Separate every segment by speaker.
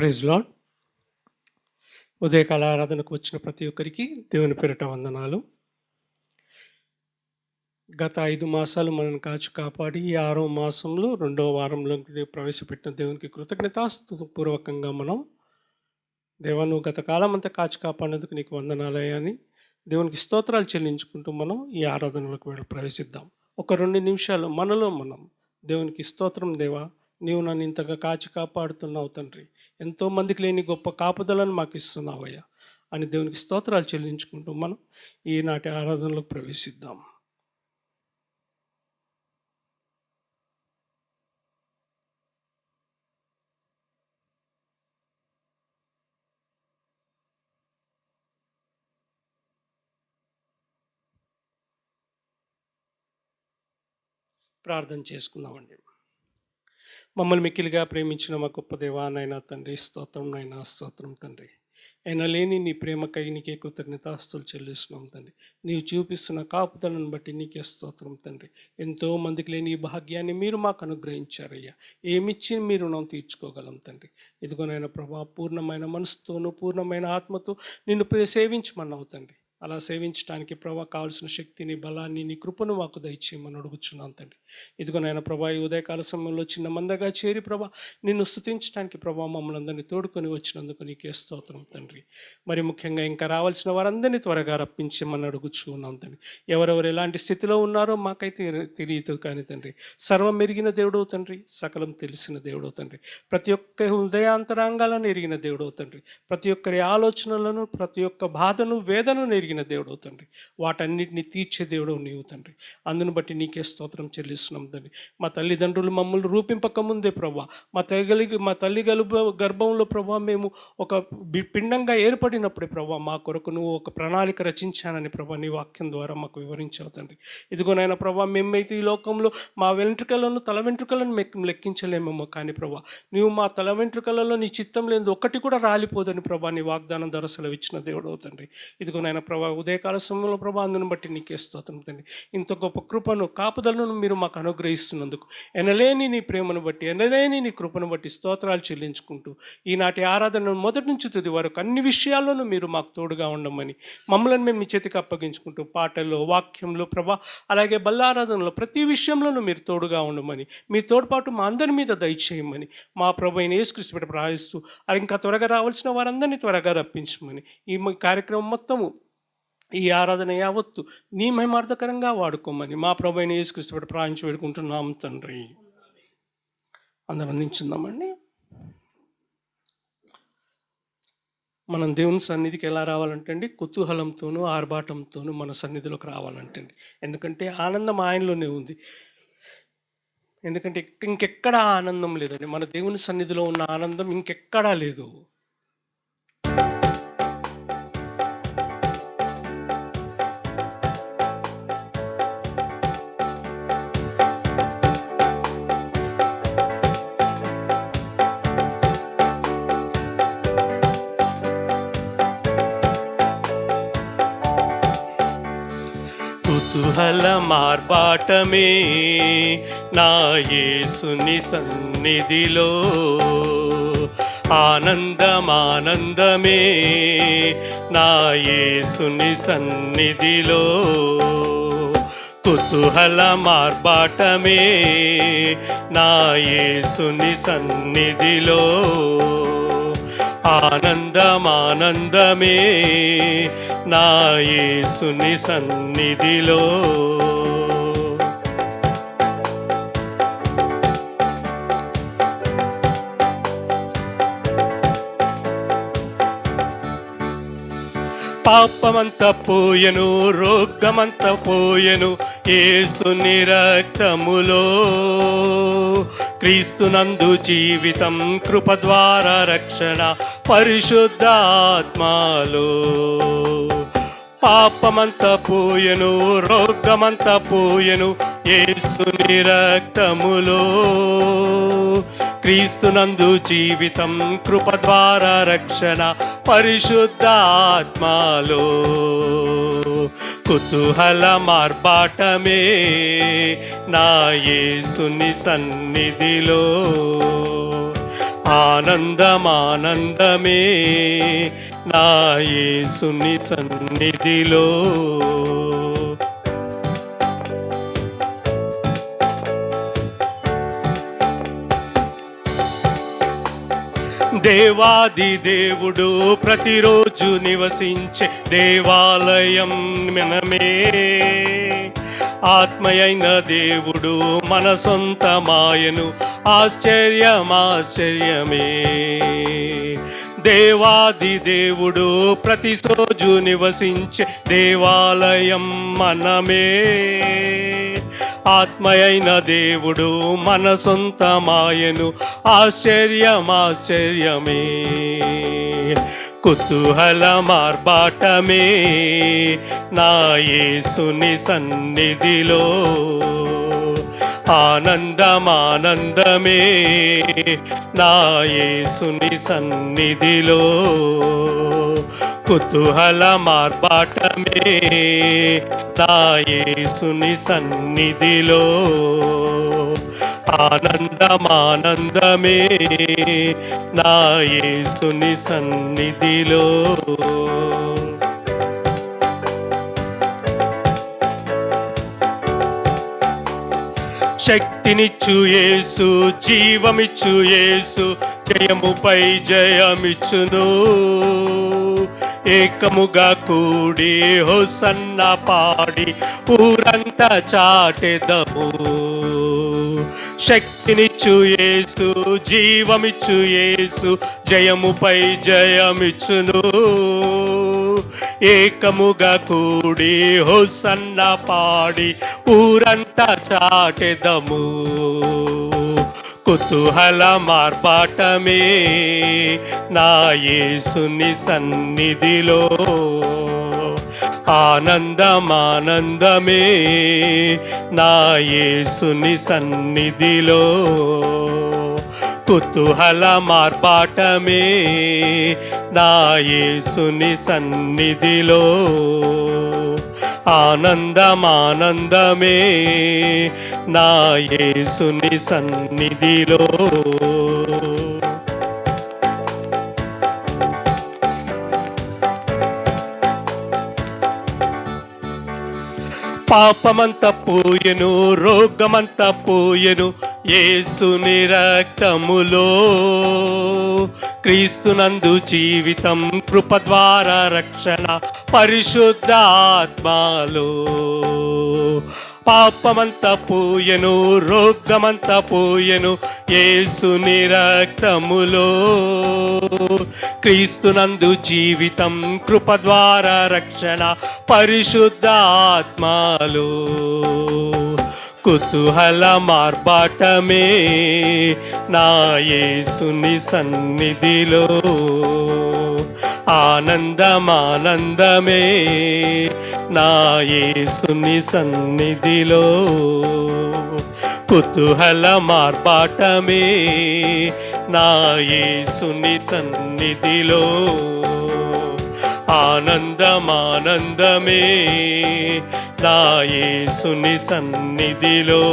Speaker 1: Praise lord. ఉదయకాల ఆరాధనకు వచ్చిన ప్రతి ఒక్కరికి దేవుని పేరిట వందనాలు. గత 5 మాసాలు మనల్ని కాచి కాపాడి ఈ 6వ మాసంలో 2వ వారంలోకి ప్రవేశపెట్టిన దేవునికి కృతజ్ఞతాస్తుతిపూర్వకంగా మనం దేవా, నువ్వు గత కాలం అంతా కాచి కాపాడినందుకు నీకు వందనాలయ్యా అని దేవునికి స్తోత్రాలు చెల్లించుకుంటూ మనం ఈ ఆరాధనలోకి ప్రవేశిద్దాం. ఒక 2 నిమిషాలు మనలో మనం దేవునికి స్తోత్రం దేవా, నీవు నన్ను ఇంతగా కాచి కాపాడుతున్నావు తండ్రి, ఎంతోమందికి లేని గొప్ప కాపుదలను మాకు ఇస్తున్నావయ్యా అని దేవునికి స్తోత్రాలు చెల్లించుకుంటూ మనం ఈనాటి ఆరాధనలోకి ప్రవేశిద్దాం. ప్రార్థన చేసుకుందామండి. మమ్మల్ని మిక్కిలిగా ప్రేమించిన మా గొప్ప దేవా నైనా తండ్రి, స్తోత్రం నైనా స్తోత్రం తండ్రి. అయినా లేని నీ ప్రేమకై నీకే కృతజ్ఞతాస్తులు చెల్లిస్తున్నాం తండ్రి. నీవు చూపిస్తున్న కాపుదలను బట్టి నీకే స్తోత్రం తండ్రి. ఎంతో మందికి లేని ఈ భాగ్యాన్ని మీరు మాకు అనుగ్రహించారయ్యా. ఏమిచ్చి మీరు రుణం తీర్చుకోగలం తండ్రి. ఇదిగోనైనా ప్రభా, పూర్ణమైన మనసుతోనూ పూర్ణమైన ఆత్మతో నిన్ను సేవించమన్నావు తండ్రి. అలా సేవించడానికి ప్రభా కావాల్సిన శక్తిని, బలాన్ని, నీ కృపను మాకు దయచేయమని అడుగుచున్నాను తండ్రి. ఇదిగోనైనా ప్రభా, ఈ ఉదయకాల సమయంలో చిన్న మందగా చేరి ప్రభా నిన్ను స్తుతించడానికి ప్రభా మమ్మల్ని అందరినీ తోడుకొని వచ్చినందుకు నీకే స్తోత్రం తండ్రి. మరి ముఖ్యంగా ఇంకా రావాల్సిన వారందరినీ త్వరగా రప్పించమని అడుగుచున్నాం తండ్రి. ఎవరెవరు ఎలాంటి స్థితిలో ఉన్నారో మాకైతే తెలియదు కానీ తండ్రి, సర్వం ఎరిగిన దేవుడవు తండ్రి, సకలం తెలిసిన దేవుడవు తండ్రి, ప్రతి ఒక్క హృదయాంతరాంగాలను ఎరిగిన దేవుడవు తండ్రి, ప్రతి ఒక్కరి ఆలోచనలను, ప్రతి ఒక్క బాధను, వేదనను ఎరిగిన దేవుడవు తండ్రి, వాటన్నిటిని తీర్చే దేవుడవు నీవు తండ్రి. అందును బట్టి నీకే స్తోత్రం చెల్లిస్తున్నాం తండ్రి. మా తల్లిదండ్రులు మమ్మల్ని రూపింపక ముందే ప్రభా, మా తల్లి గర్భంలో ప్రభా మేము ఒక పిండంగా ఏర్పడినప్పుడే ప్రభా మా కొరకు నువ్వు ఒక ప్రణాళిక రచించానని ప్రభా నీ వాక్యం ద్వారా మాకు వివరించావు తండ్రి. ఇదిగోనైనా ప్రభా, మేమైతే ఈ లోకంలో మా వెంట్రుకలను, తల వెంట్రుకలను లెక్కించలేమేమో కానీ ప్రభా, నీవు మా తల వెంట్రుకలలో నీ చిత్తం లేని ఒక్కటి కూడా రాలిపోదని ప్రభా నీ వాగ్దానం ద్వారా సెలవిచ్చిన దేవుడవు తండ్రి. ఇదిగోనైనా ప్రభా, ఉదయకాల సమయంలో ప్రభా అందును బట్టి నీకే స్తోత్రం తండ్రి. ఇంత గొప్ప కృపను, కాపుదలను మీరు మాకు అనుగ్రహిస్తున్నందుకు ఎనలేని నీ ప్రేమను బట్టి, ఎనలేని నీ కృపను బట్టి స్తోత్రాలు చెల్లించుకుంటూ ఈనాటి ఆరాధనను మొదటి నుంచి తుది వరకు అన్ని విషయాల్లోనూ మీరు మాకు తోడుగా ఉండమని మమ్మల్ని మేము మీ చేతికి అప్పగించుకుంటూ పాటల్లో, వాక్యంలో ప్రభా, అలాగే బల్లారాధనలో ప్రతి విషయంలోనూ మీరు తోడుగా ఉండమని, మీ తోడ్పాటు మా అందరి మీద దయచేయమని మా ప్రభు అయిన యేసుక్రీస్తు పేరిట ప్రార్థిస్తూ ఇంకా త్వరగా రావాల్సిన వారందరినీ త్వరగా రప్పించమని, ఈ కార్యక్రమం మొత్తము, ఈ ఆరాధన యావత్తు నీ మహిమార్థకరంగా వాడుకోమని మా ప్రభు అయిన యేసుక్రీస్తు పేరిట ప్రార్థించి వేడుకుంటున్నాం తండ్రి. అందరం అందించుందామండి. మనం దేవుని సన్నిధికి ఎలా రావాలంటే అండి, కుతూహలంతోనూ ఆర్భాటంతోనూ మన సన్నిధిలోకి రావాలంటే అండి. ఎందుకంటే ఆనందం ఆయనలోనే ఉంది. ఎందుకంటే ఇంకెక్కడా ఆనందం లేదండి. మన దేవుని సన్నిధిలో ఉన్న ఆనందం ఇంకెక్కడా లేదు. కుతూహల మార్బాటమే నా యేసుని సన్నిధిలో, ఆనందమానందమే నా యేసుని సన్నిధిలో. కుతూహల మార్బాటమే నా యేసుని సన్నిధిలో, ఆనందమానందమే నా యేసుని సన్నిధిలో. పాపమంత పోయెను, రోగమంత పోయెను యేసుని రక్తములో. క్రీస్తునందు జీవితం, కృప ద్వారా రక్షణ, పరిశుద్ధాత్మలో. పాపమంత పోయెను, రోగమంత పోయెను యేసుని రక్తములో. క్రీస్తునందు జీవితం, కృప ద్వారా రక్షణ, పరిశుద్ధాత్మలో. కుతూహల మార్బాటమే నా యేసుని సన్నిధిలో, ఆనందమానందమే నా యేసుని సన్నిధిలో. దేవాది దేవుడు ప్రతిరోజు నివసించే దేవాలయం మనమే. ఆత్మయైన దేవుడు మన సొంతమాయను, ఆశ్చర్యమే. దేవాది దేవుడు ప్రతిరోజు నివసించే దేవాలయం మనమే. ఆత్మయైన దేవుడు మన సొంతమాయను, ఆశ్చర్యమే. కుతూహల మార్బాటమే నా యేసుని సన్నిధిలో. ఆనందమానందమే నా యేసుని సన్నిధిలో. కుతూహల మార్బాటమే నా యేసుని సన్నిధిలో. ఆనందమానందమే నా యేసుని సన్నిధిలో. శక్తినిచ్చు యేసు, జీవమిచ్చు యేసు, జయముపై జయమిచ్చును. ఏకముగా కూడి హోసన్న పాడి ఊరంతా చాటెదము. శక్తినిచ్చు యేసు, జీవమిచ్చు యేసు, జయముపై జయమిచ్చును. ఏకముగా కూడి హోసన్న పాడి ఊరంతా చాటెదము. కుతూహల మార్బాటమే నా యేసుని సన్నిధిలో. ఆనందమానందమే నా యేసుని సన్నిధిలో. కుతూహల మార్బాటమే నా యేసుని సన్నిధిలో. ఆనందమానందమే నా యేసుని సన్నిధిలో. పాపమంత పోయెను, రోగమంత పోయెను యేసుని రక్తములో. క్రీస్తునందు జీవితం, కృప ద్వారా రక్షణ, పరిశుద్ధ ఆత్మలో. పాపమంత పోయెను, రోగమంత పోయెను యేసుని రక్తములో. క్రీస్తునందు జీవితం, కృప ద్వారా రక్షణ, పరిశుద్ధ ఆత్మలో. కుతూహల మార్బాటమే నా యేసుని సన్నిధిలో. ఆనందమానందమే నా యేసుని సన్నిధిలో. కుతూహల మార్బాటమే నా యేసుని సన్నిధిలో. ఆనందమానందమే నా యేసుని సన్నిధిలో.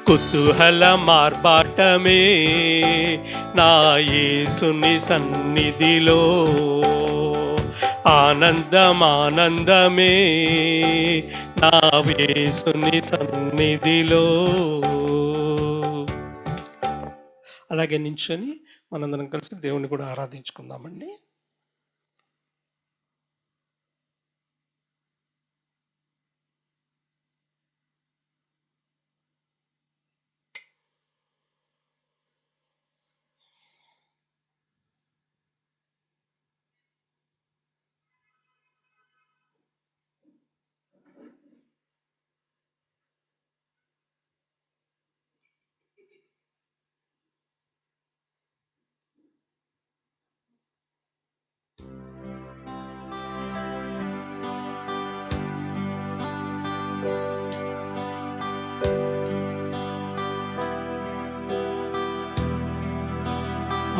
Speaker 1: కుతూహల మార్బాటమే నా యేసుని సన్నిధిలో. ఆనందమానందమే నా యేసుని సన్నిధిలో. అలాగే నించొని మనందరం కలిసి దేవుని కూడా ఆరాధించుకుందామండి.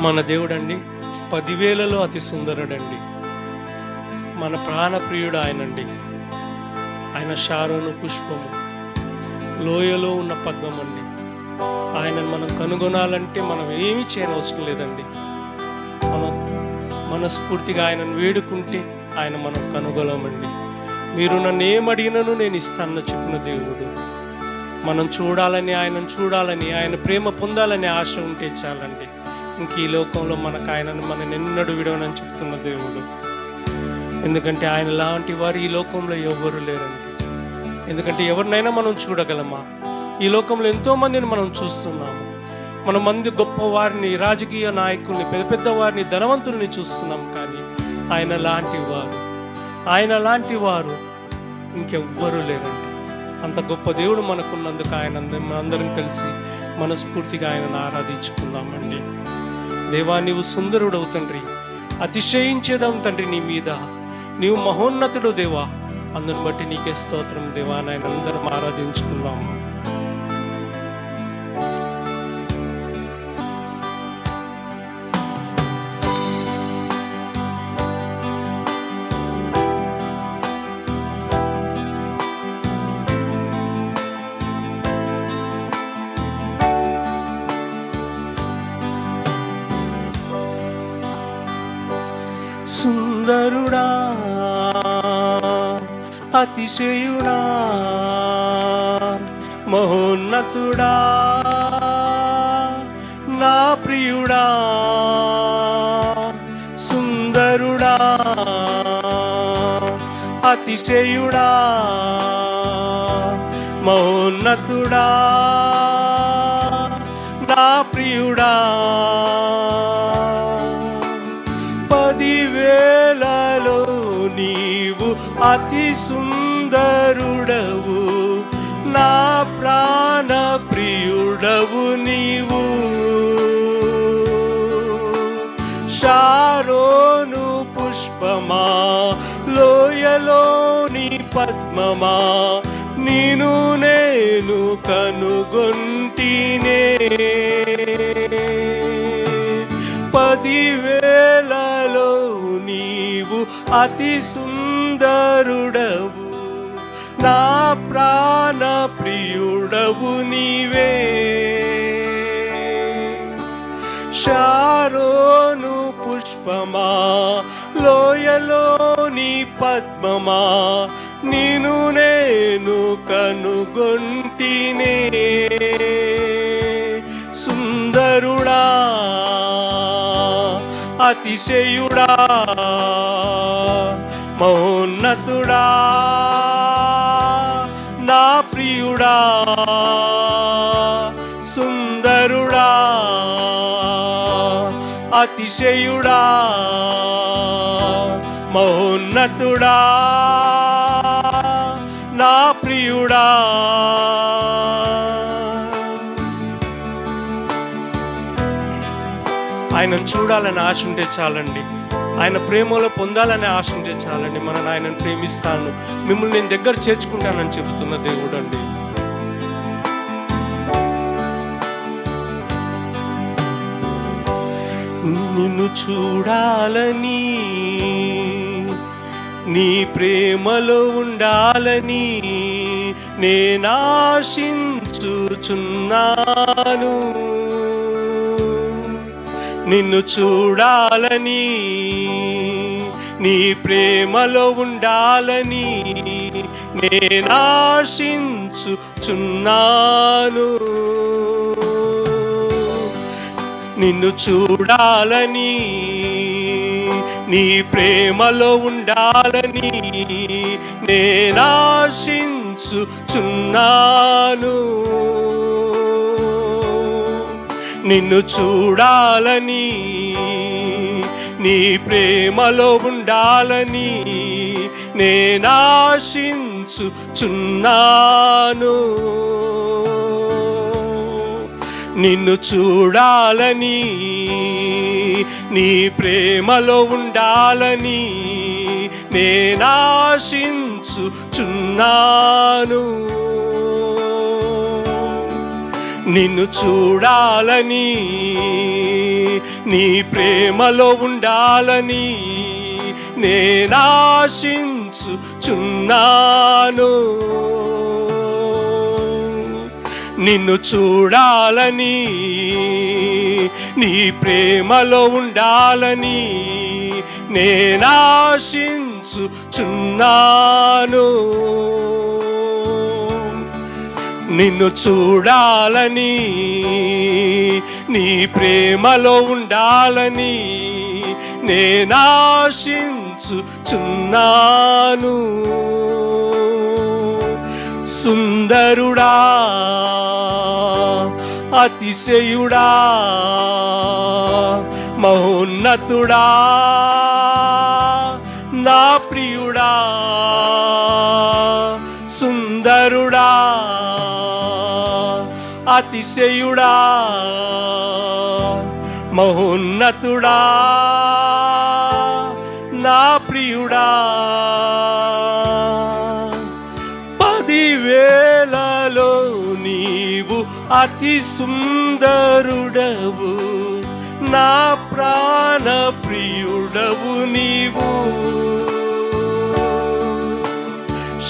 Speaker 1: మన దేవుడండి 10,000లో అతి సుందరుడండి. మన ప్రాణప్రియుడు ఆయనండి. ఆయన షారోను పుష్పము, లోయలో ఉన్న పద్మమండి. ఆయనను మనం కనుగొనాలంటే మనం ఏమీ చేయనవసరం లేదండి. మనం మనస్ఫూర్తిగా ఆయనను వేడుకుంటే ఆయన మనం కనుగొలమండి. మీరు నన్ను ఏమడిగినను నేను ఇస్తానని చెప్పిన దేవుడు. మనం చూడాలని, ఆయనను చూడాలని, ఆయన ప్రేమ పొందాలని ఆశ ఉంటే చాలండి. ఇంక ఈ లోకంలో మనకు ఆయనను మనం ఎన్నడూ విడవనని చెప్తున్న దేవుడు. ఎందుకంటే ఆయన లాంటి వారు ఈ లోకంలో ఎవ్వరూ లేరండి. ఎందుకంటే ఎవరినైనా మనం చూడగలమా? ఈ లోకంలో ఎంతోమందిని మనం చూస్తున్నాము. మన మంది గొప్ప వారిని, రాజకీయ నాయకుల్ని, పెద్ద పెద్ద వారిని, ధనవంతుల్ని చూస్తున్నాం. కానీ ఆయన లాంటి వారు ఇంకెవ్వరూ లేరండి. అంత గొప్ప దేవుడు మనకున్నందుకు అందరం కలిసి మనస్ఫూర్తిగా ఆయనను ఆరాధించుకుందామండి. దేవా, నీవు సుందరుడవు తండ్రి, అతిశయించడం తండ్రి నీ మీద. నీవు మహోన్నతుడు దేవా, అందుని బట్టి నీకే స్తోత్రం దేవా. నాయన అందరం ఆరాధించుకుందాము. సుందరుడా, అతిశయుడా, మహోన్నతుడా, నా ప్రియుడా. సుందరుడా, అతిశయుడా, మహోన్నతుడా, నా ప్రియుడా. 10,000లో నీవు అతి సుందరుడవు, నా ప్రాణ ప్రియుడవు నీవు. షారోను పుష్పమా, లోయలోని పద్మమా, నిన్ను నేను కనుగొంటినే. 10,000లో నీవు అతి సుందరుడవు, నా ప్రాణ ప్రియుడవు నీవే. షారోను పుష్పమా, లోయలోని పద్మమా, నిన్ను నేను కనుగొంటినే. సుందరుడా, అతిశయుడా, మహోన్నతుడా, నా ప్రియుడా. సుందరుడా, అతిశయుడా, మహోన్నతుడా, నా ప్రియుడా. ఆయనను చూడాలని ఆశ ఉంటే చాలండి. ఆయన ప్రేమలో పొందాలని ఆశ ఉంటే చాలండి. మనం ఆయనను ప్రేమిస్తాను, మిమ్మల్ని నేను దగ్గర చేర్చుకుంటానని చెబుతున్న దేవుడు అండి. నిన్ను చూడాలని, నీ ప్రేమలో ఉండాలని నేనాశించుచున్నాను. నిన్ను చూడాలని, నీ ప్రేమలో ఉండాలని నేనాశించుచున్నాను. నిన్ను చూడాలని, నీ ప్రేమలో ఉండాలని నేనాశించుచున్నాను. నిన్ను చూడాలని, నీ ప్రేమలో ఉండాలని నేనాశించుచున్నాను. నిన్ను చూడాలని, నీ ప్రేమలో ఉండాలని నేనాశించుచున్నాను. నిన్ను చూడాలని, నీ ప్రేమలో ఉండాలని నేనాశించుచున్నాను. నిన్ను చూడాలని, నీ ప్రేమలో ఉండాలని నేనాశించుచున్నాను. నిన్ను చూడాలని, నీ ప్రేమలో ఉండాలని నేనాశించుచున్నాను. సుందరుడా, అతిశయుడా, మహోన్నతుడా, నా ప్రియుడా. సుందరుడా, అతిశయుడా, మహోన్నతుడా, నా ప్రియుడా. 10,000లో నీవు అతి సుందరుడవు, నా ప్రాణ ప్రియుడవు నీవు.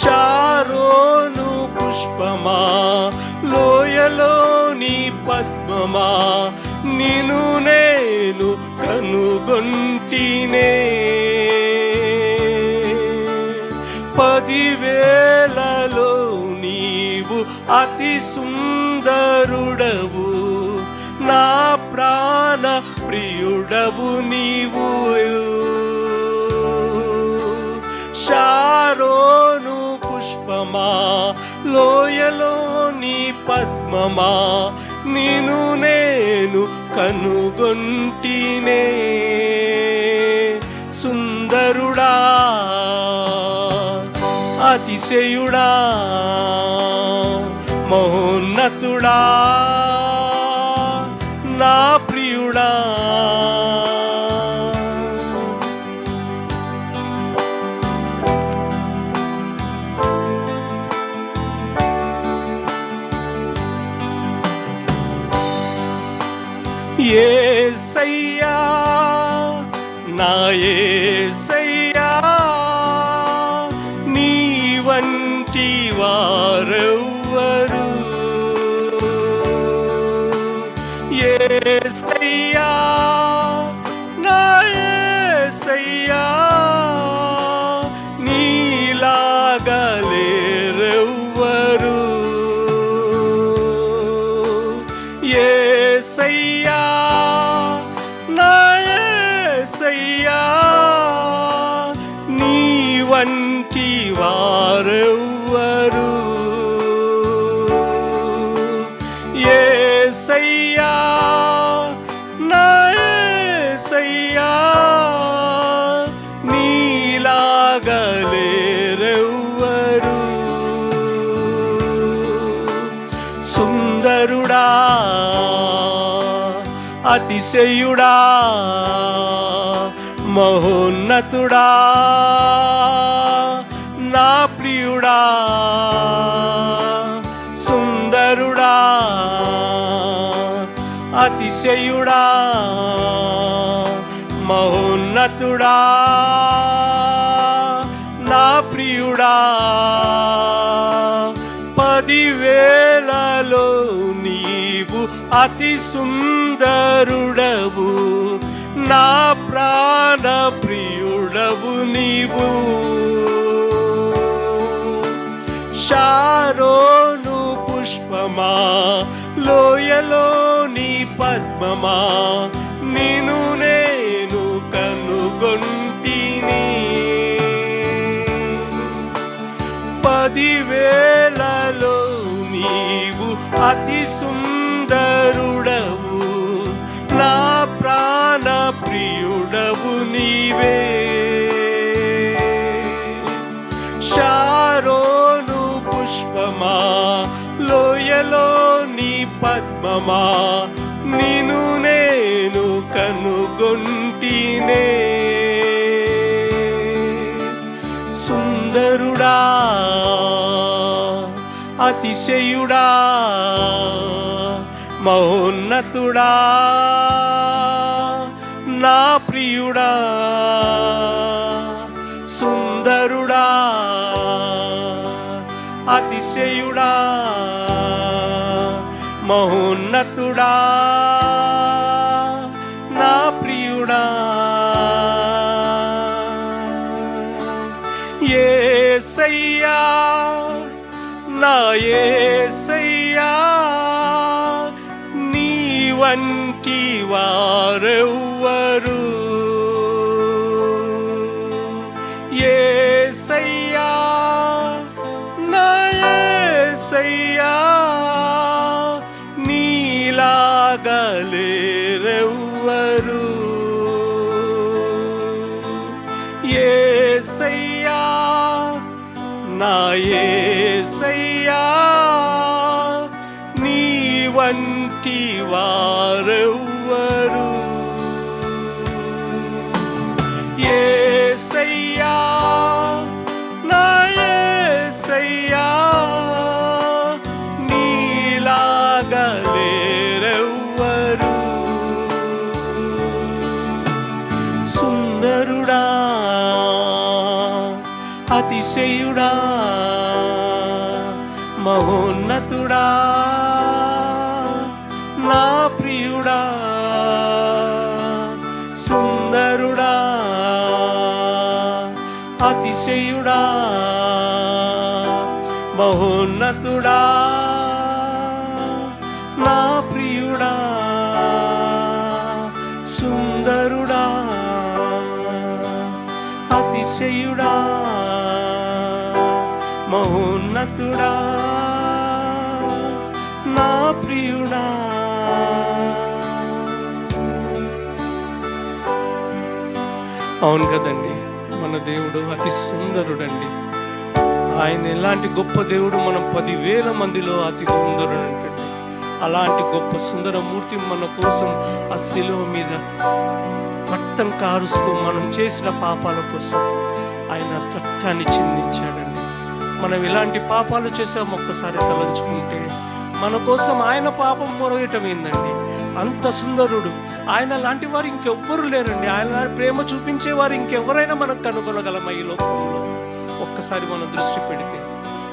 Speaker 1: షారోను పుష్పమా, లోయలోని పద్మమా, నిన్ను నేను కనుగొంటినే. 10,000లో నీవు అతి సుందరుడవు, నా ప్రాణ ప్రియుడవు నీవు. షారోను పుష్పమా, లోయలోని పద్మమా, నిన్ను నేను కనుగొంటినే. సుందరుడా, అతిశయుడా, మహోన్నతుడా, నా ప్రియుడా. యేసయ్యా, నా యేసయ్యా, నీ వంటి వారెవ్వరు. యేసయ్యా, నా యేసయ్యా, నీలాగా లేరెవ్వరు. యేసయ్యా, నా యేసయ్యా, నీ వంటి వారెవ్వరు. యేసయ్యా, నా యేసయ్యా, నీలాగా లేరెవ్వరు. సుందరుడా, అతిశయుడా, మహోన్నతుడా, నా ప్రియుడా. సుందరుడా, అతిశయుడా, మహోన్నతుడా, నా ప్రియుడా. 10,000లో నీవు అతి సుందరుడవు, నా ప్రాణ ప్రియుడవు నీవు. షారోను పుష్పమా, లోయలోని పద్మమా, నిన్ను నేను కనుగొంటిని. 10,000లో నీవు అతి సుందరుడవు, నా ప్రాణ ప్రియుడవు నీవే. షారోను పుష్పమా, లోయలోని పద్మమా, నిన్ను నేను కనుగొంటినే. సుందరుడా, అతిశయుడా, మహోన్నతుడా, నా ప్రియుడా. సుందరుడా, అతిశయుడా, మహోన్నతుడా నా ప్రియుడా, యేసయ్యా నా యేసయ్యా, నీ వంటి వారెవ్వరు. యేసయ్యా నా యేసయ్యా, నీలాగా లేరెవ్వరు. యేసయ్యా నా యేసయ్యా, నీ వంటి వారెవ్వరు. యేసయ్యా నా యేసయ్యా, నీలాగా లేరెవ్వరు. సుందరుడా అతిశయుడా మహోన్నతుడా నా ప్రియుడా, సుందరుడా అతిశయుడా మహోన్నతుడా నా ప్రియుడా, సుందరుడా అతిశయుడా మహోన్నతుడా నా ప్రియుడా. అవును కదండి, మన దేవుడు అతి సుందరుడండి. ఆయన ఎలాంటి గొప్ప దేవుడు, మనం 10,000 మందిలో అతి సుందరుడు అంటే అలాంటి గొప్ప సుందర మూర్తి మన కోసం ఆ శిలువ మీద రక్తం కారుస్తూ మనం చేసిన పాపాల కోసం ఆయన రక్తాన్ని చిందించాడండి. మనం ఇలాంటి పాపాలు చేసాం ఒక్కసారి తలంచుకుంటే మన కోసం ఆయన పాపం మొరగటం ఏందండి. అంత సుందరుడు ఆయన, లాంటి వారు ఇంకెవ్వరు లేరండి. ఆయన ప్రేమ చూపించేవారు ఇంకెవరైనా మనకు కనుగొనగలమా ఈ లోకంలో? ఒక్కసారి మనం దృష్టి పెడితే.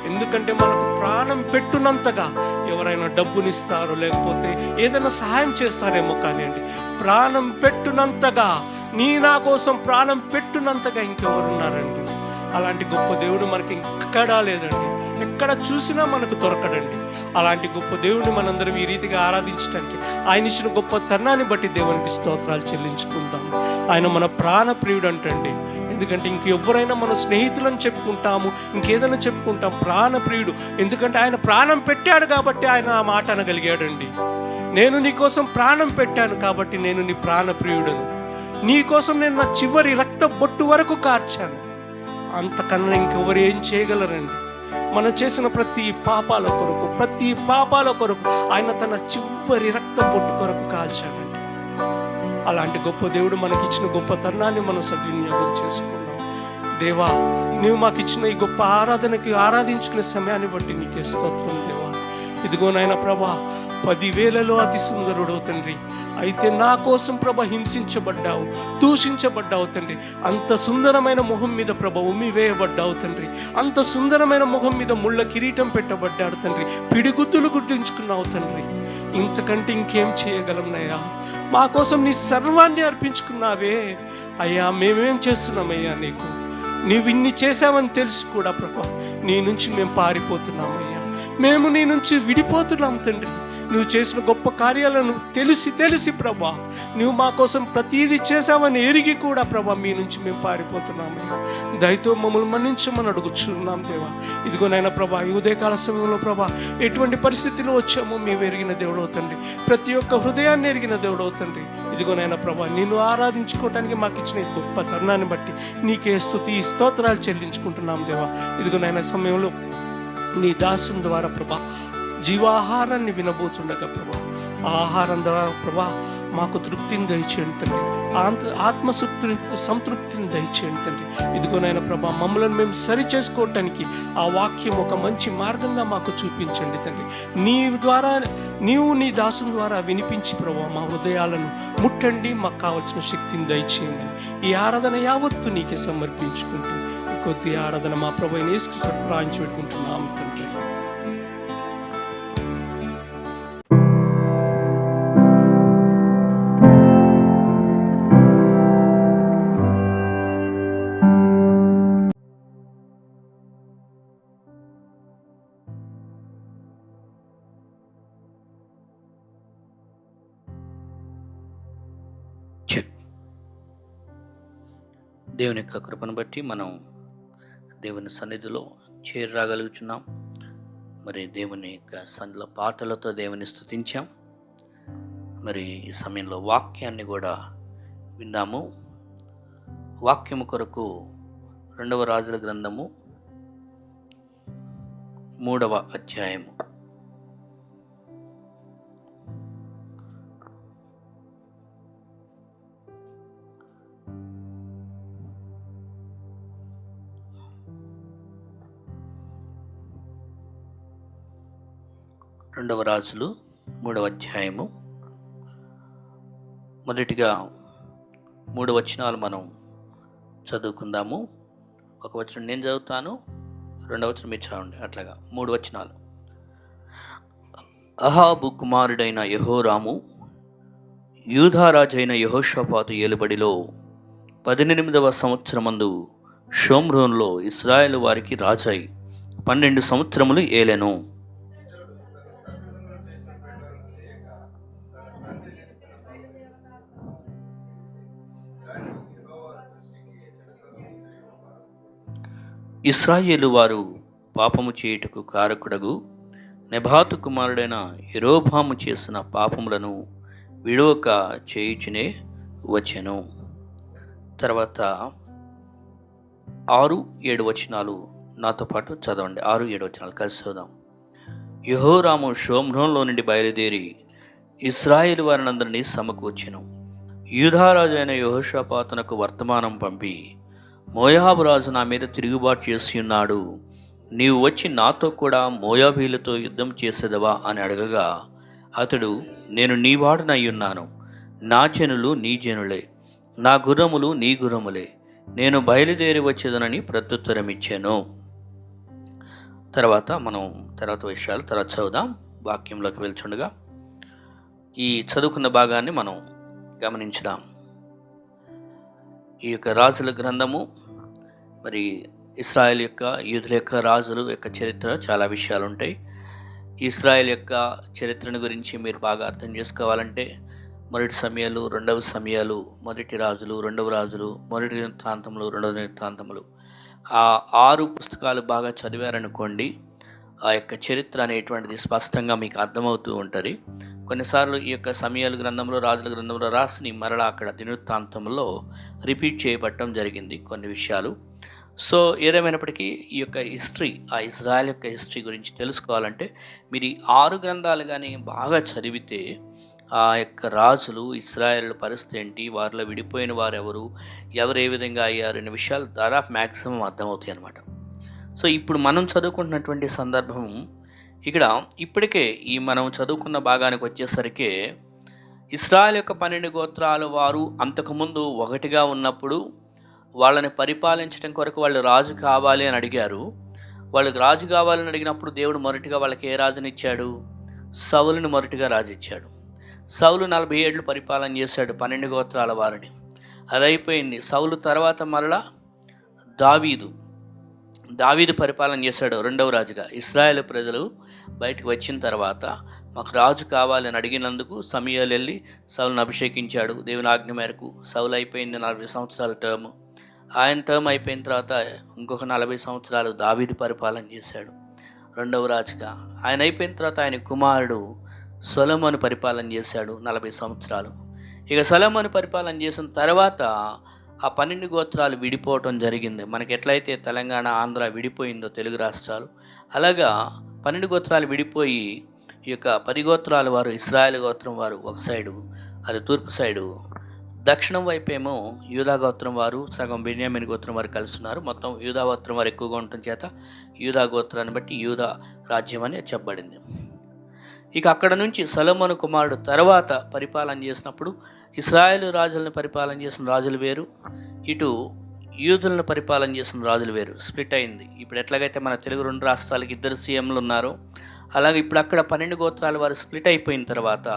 Speaker 1: ఎందుకంటే మనకు ప్రాణం పెట్టునంతగా ఎవరైనా డబ్బునిస్తారో లేకపోతే ఏదైనా సహాయం చేస్తారేమో, కానీ అండి ప్రాణం పెట్టునంతగా, నా కోసం ప్రాణం పెట్టునంతగా ఇంకెవరున్నారండి? అలాంటి గొప్ప దేవుడు మనకి ఎక్కడా లేదండి. ఎక్కడ చూసినా మనకు దొరకడండి. అలాంటి గొప్ప దేవుడిని మనందరం ఈ రీతిగా ఆరాధించడానికి, ఆయన ఇచ్చిన గొప్ప తరుణాన్ని బట్టి దేవునికి స్తోత్రాలు చెల్లించుకుందాం. ఆయన మన ప్రాణ ప్రియుడు అంటండి. ఎందుకంటే ఇంకెవరైనా మన స్నేహితులను చెప్పుకుంటాము, ఇంకేదైనా చెప్పుకుంటాం, ప్రాణ ప్రియుడు. ఎందుకంటే ఆయన ప్రాణం పెట్టాడు కాబట్టి ఆయన ఆ మాట అనగలిగాడండి. నేను నీ కోసం ప్రాణం పెట్టాను కాబట్టి నేను నీ ప్రాణ ప్రియుడను. నీ కోసం నేను నా చివరి రక్త బొట్టు వరకు కార్చాను. అంతకన్నా ఇంకెవరు ఏం చేయగలరండి? మనం చేసిన ప్రతి పాపాల కొరకు ఆయన తన చివరి రక్తం బొట్టు కొరకు కాల్చాడండి. అలాంటి గొప్ప దేవుడు మనకిచ్చిన గొప్ప తరుణాన్ని మనం సద్వినియోగం చేసుకున్నాం. దేవా, నీవు మాకిచ్చిన ఈ గొప్ప ఆరాధించుకునే సమయాన్ని బట్టి నీకే స్తోత్రం దేవా. ఇదిగో నాయన ప్రభా, 10,000లో అతి సుందరుడు తండ్రి. అయితే నా కోసం ప్రభ హింసించబడ్డావు, దూషించబడ్డావు తండ్రి. అంత సుందరమైన మొహం మీద ప్రభ ఉమ్మివేయబడ్డావు తండ్రి. అంత సుందరమైన మొహం మీద ముళ్ళ కిరీటం పెట్టబడ్డాడు తండ్రి. పిడిగుద్దులు గుడ్డించుకున్నావు తండ్రి. ఇంతకంటే ఇంకేం చేయగలంనయ్యా? మా కోసం నీ సర్వాన్ని అర్పించుకున్నావే అయ్యా. మేమేం చేస్తున్నామయ్యా? నీవు ఇన్ని చేసావని తెలిసి కూడా ప్రభా నీ నుంచి మేము పారిపోతున్నామయ్యా. మేము నీ నుంచి విడిపోతున్నాం తండ్రి. నువ్వు చేసిన గొప్ప కార్యాలను తెలిసి ప్రభా, నువ్వు మా కోసం ప్రతీది చేసావని ఎరిగి కూడా ప్రభా మీ నుంచి మేము పారిపోతున్నామయ్యా. దయతో మమ్మల్ని మన్నించమని అడుగుచున్నాం దేవా. ఇదిగోనైనా ప్రభా, ఈ ఉదయకాల సమయంలో ప్రభా ఎటువంటి పరిస్థితిలో వచ్చామో మేము ఎరిగిన దేవుడు తండ్రి. ప్రతి ఒక్క హృదయాన్ని ఎరిగిన దేవుడు తండ్రి. ఇదిగోనైనా ప్రభా, నిన్ను ఆరాధించుకోవటానికి మాకు ఇచ్చిన గొప్ప తరుణాన్ని బట్టి నీకే స్తుతి స్తోత్రాలు చెల్లించుకుంటున్నాం దేవా. ఇదిగోనైనా సమయంలో నీ దాసుని ద్వారా ప్రభా జీవాహారాన్ని వినబోతుండగా ప్రభా, ఆహారం ద్వారా ప్రభా మాకు తృప్తిని దయచేయండి తండ్రి. సంతృప్తిని దయచేయండి తండ్రి. ఇదిగోనైనా ప్రభా, మమ్మల్ని మేము సరి చేసుకోవటానికి ఆ వాక్యం ఒక మంచి మార్గంగా మాకు చూపించండి తండ్రి. నీవు నీ దాసుని ద్వారా వినిపించి ప్రభా మా హృదయాలను ముట్టండి. మాకు కావలసిన శక్తిని దయచేయండి. ఈ ఆరాధన యావత్తు నీకే సమర్పించుకుంటూ కొద్ది ఆరాధన మా ప్రభువైన యేసుక్రీస్తు ప్రార్థించి పెట్టుకుంటున్నాం తండ్రి.
Speaker 2: దేవుని యొక్క కృపను బట్టి మనం దేవుని సన్నిధిలో చేరరాగలుగుతున్నాం. మరి దేవుని యొక్క సన్నిధిలో పాటలతో దేవుని స్తుతించాం. మరి ఈ సమయంలో వాక్యాన్ని కూడా విన్నాము. వాక్యము కొరకు 2వ రాజుల గ్రంథము 3వ అధ్యాయము. రెండవ రాజులు 3వ అధ్యాయము మొదటిగా 3 వచనాలు మనం చదువుకుందాము. ఒక వచనం నేను చదువుతాను, 2వ వచనం మీరు చదవండి. అట్లాగా 3 వచనాలు. అహాబు కుమారుడైన యెహోరాము యూదారాజైన యెహోషాపాతు ఏలుబడిలో 18వ సంవత్సరమందు షోమ్రోన్లో ఇశ్రాయేలు వారికి రాజై 12 సంవత్సరములు ఏలెను. ఇశ్రాయేలు వారు పాపము చేయుటకు కారకుడగు నెబాతు కుమారుడైన యెరోబాము చేసిన పాపములను విడవక చేయుచునే వచ్చెను. తర్వాత 6-7 వచనాలు నాతో పాటు చదవండి. 6-7 వచనాలు కలిసి చదువుదాం. యెహోరాము షోమ్రోన్లో నుండి బయలుదేరి ఇశ్రాయేలు వారినందరినీ సమకూర్చెను. యూదారాజు అయిన యెహోషాపాతునకు వర్తమానం పంపి, మోయాబు రాజు నా మీద తిరుగుబాటు చేసి ఉన్నాడు, నీవు వచ్చి నాతో కూడా మోయాబీలతో యుద్ధం చేసేదవా అని అడగగా, అతడు, నేను నీ వాడునయ్యున్నాను, నా జనులు నీ జనులే, నా గుర్రములు నీ గుర్రములే, నేను బయలుదేరి వచ్చేదనని ప్రత్యుత్తరం ఇచ్చాను. తర్వాత విషయాలు తర్వాత చదువుదాం. వాక్యంలోకి వెళ్తుండగా ఈ చదువుకున్న భాగాన్ని మనం గమనించుదాం. ఈ యొక్క రాజుల గ్రంథము, మరి ఇశ్రాయేల్ యొక్క యూదుల యొక్క రాజుల యొక్క చరిత్ర చాలా విషయాలు ఉంటాయి. ఇశ్రాయేల్ యొక్క చరిత్రను గురించి మీరు బాగా అర్థం చేసుకోవాలంటే మొదటి సమయాలు, 2వ సమయాలు, మొదటి రాజులు, 2వ రాజులు, మొదటి వృత్తాంతములు, 2వ వృత్తాంతములు, ఆ 6 పుస్తకాలు బాగా చదివారనుకోండి, ఆ యొక్క చరిత్ర అనేటువంటిది స్పష్టంగా మీకు అర్థమవుతూ ఉంటుంది. కొన్నిసార్లు ఈ యొక్క సమయాల గ్రంథంలో, రాజుల గ్రంథంలో రాసి మరలా అక్కడ దినవృత్తాంతంలో రిపీట్ చేయబడటం జరిగింది కొన్ని విషయాలు. సో ఏదేమైనప్పటికీ ఈ యొక్క హిస్టరీ, ఆ ఇజ్రాయెల్ యొక్క హిస్టరీ గురించి తెలుసుకోవాలంటే మీరు ఈ 6 గ్రంథాలు కానీ బాగా చదివితే ఆ యొక్క రాజులు, ఇశ్రాయేలు పరిస్థితి ఏంటి, వారిలో విడిపోయిన వారు ఎవరు ఏ విధంగా అయ్యారు అనే విషయాలు దాదాపు మ్యాక్సిమం అర్థమవుతాయి అన్నమాట. సో ఇప్పుడు మనం చదువుకుంటున్నటువంటి సందర్భం ఇక్కడ ఇప్పటికే ఈ మనం చదువుకున్న భాగానికి వచ్చేసరికి ఇశ్రాయేల్ యొక్క 12 గోత్రాల వారు అంతకుముందు ఒకటిగా ఉన్నప్పుడు వాళ్ళని పరిపాలించడం కొరకు వాళ్ళు రాజు కావాలి అని అడిగారు. వాళ్ళకి రాజు కావాలని అడిగినప్పుడు దేవుడు మొదటిగా వాళ్ళకి ఏ రాజుని ఇచ్చాడు? సౌలుని మొదటిగా రాజు ఇచ్చాడు. సౌలు 40 ఏళ్ళు పరిపాలన చేశాడు 12 గోత్రాల వారిని. అది అయిపోయింది. సౌలు తర్వాత మరలా దావీదు పరిపాలన చేశాడు 2వ రాజుగా. ఇశ్రాయేలు ప్రజలు బయటకు వచ్చిన తర్వాత మాకు రాజు కావాలని అడిగినందుకు సమూయేలు వెళ్ళి సౌలును అభిషేకించాడు దేవుని ఆజ్ఞ మేరకు. సౌలు అయిపోయింది 40 సంవత్సరాల టర్మ్. ఆయన టర్మ్ అయిపోయిన తర్వాత ఇంకొక 40 సంవత్సరాలు దావీదు పరిపాలన చేశాడు 2వ రాజుగా. ఆయన అయిపోయిన తర్వాత ఆయన కుమారుడు సొలొమోను పరిపాలన చేశాడు 40 సంవత్సరాలు. ఇక సొలొమోను పరిపాలన చేసిన తర్వాత ఆ 12 గోత్రాలు విడిపోవటం జరిగింది. మనకి ఎట్లయితే తెలంగాణ, ఆంధ్ర విడిపోయిందో తెలుగు రాష్ట్రాలు, అలాగా 12 గోత్రాలు విడిపోయి ఈ యొక్క 10 గోత్రాల వారు, ఇశ్రాయేల్ గోత్రం వారు ఒక సైడు, అది తూర్పు సైడు, దక్షిణం వైపేమో యూదా గోత్రం వారు, సగం బెన్యామీన్ గోత్రం వారు కలిసి ఉన్నారు. మొత్తం యూదా గోత్రం వారు ఎక్కువగా ఉండటం చేత యూదా గోత్రాన్ని బట్టి యూదా రాజ్యం అని చెప్పబడింది. ఇక అక్కడ నుంచి సొలొమోను కుమారుడు తర్వాత పరిపాలన చేసినప్పుడు ఇశ్రాయేలు రాజులను పరిపాలన చేసిన రాజులు వేరు, ఇటు యూదులను పరిపాలన చేసిన రాజులు వేరు, స్ప్లిట్ అయింది. ఇప్పుడు ఎట్లాగైతే మన తెలుగు 2 రాష్ట్రాలకి 2 సీఎంలు ఉన్నారో అలాగే ఇప్పుడు అక్కడ 12 గోత్రాల వారు స్ప్లిట్ అయిపోయిన తర్వాత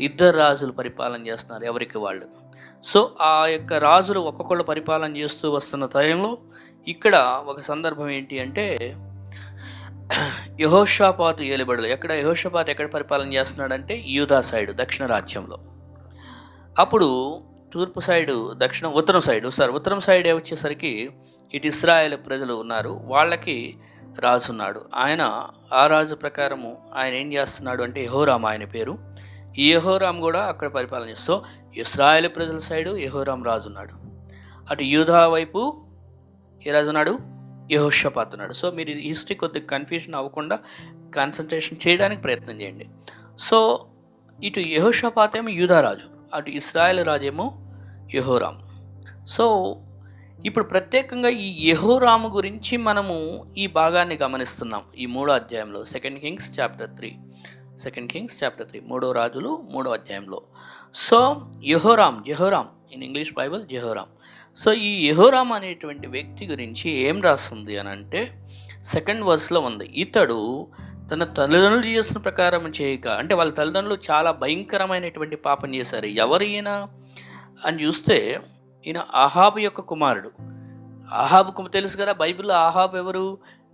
Speaker 2: 2 రాజులు పరిపాలన చేస్తున్నారు ఎవరికి వాళ్ళు. సో ఆ యొక్క రాజులు ఒక్కొక్కళ్ళు పరిపాలన చేస్తూ వస్తున్న టైంలో ఇక్కడ ఒక సందర్భం ఏంటి అంటే యెహోషాపాతు ఏలుబడులు. యెహోషాపాతు ఎక్కడ పరిపాలన చేస్తున్నాడంటే యూదా సైడ్, దక్షిణ రాజ్యంలో. అప్పుడు తూర్పు సైడు ఉత్తరం సైడ్ వచ్చేసరికి ఇటు ఇశ్రాయేల్ ప్రజలు ఉన్నారు, వాళ్ళకి రాజు ఉన్నాడు. ఆ రాజు ప్రకారము ఆయన ఏం చేస్తున్నాడు అంటే యెహోరాము ఆయన పేరు. ఈ యెహోరాము కూడా అక్కడ పరిపాలన చేస్తూ ఇశ్రాయేల్ ప్రజల సైడు యెహోరాము రాజు ఉన్నాడు. అటు యూదా వైపు ఏ రాజు ఉన్నాడు? యెహోషాపాతు ఉన్నాడు. సో మీరు హిస్టరీ కొద్దిగా కన్ఫ్యూజన్ అవ్వకుండా కాన్సన్ట్రేషన్ చేయడానికి ప్రయత్నం చేయండి. సో ఇటు యెహోషాపాతు ఏమో యూదా రాజు, అటు ఇశ్రాయేల్ రాజు ఏమో యెహోరాము. సో ఇప్పుడు ప్రత్యేకంగా ఈ యెహోరాము గురించి మనము ఈ భాగాన్ని గమనిస్తున్నాం ఈ 3వ అధ్యాయంలో. 2 Kings chapter 3 3 రాజులు 3వ అధ్యాయంలో. So Jehoram in English Bible Jehoram. So ఈ యెహోరామ్ అనేటువంటి వ్యక్తి గురించి ఏం రాస్తుంది అని అంటే 2nd verseలో ఉంది. ఇతడు తన తల్లిదండ్రులు చేసిన ప్రకారం చేయక, అంటే వాళ్ళ తల్లిదండ్రులు చాలా భయంకరమైనటువంటి పాపం చేశారు. ఎవరు ఈయన అని చూస్తే ఈయన అహాబు యొక్క కుమారుడు. అహాబుకు తెలుసు కదా, బైబిల్లో అహాబు ఎవరు?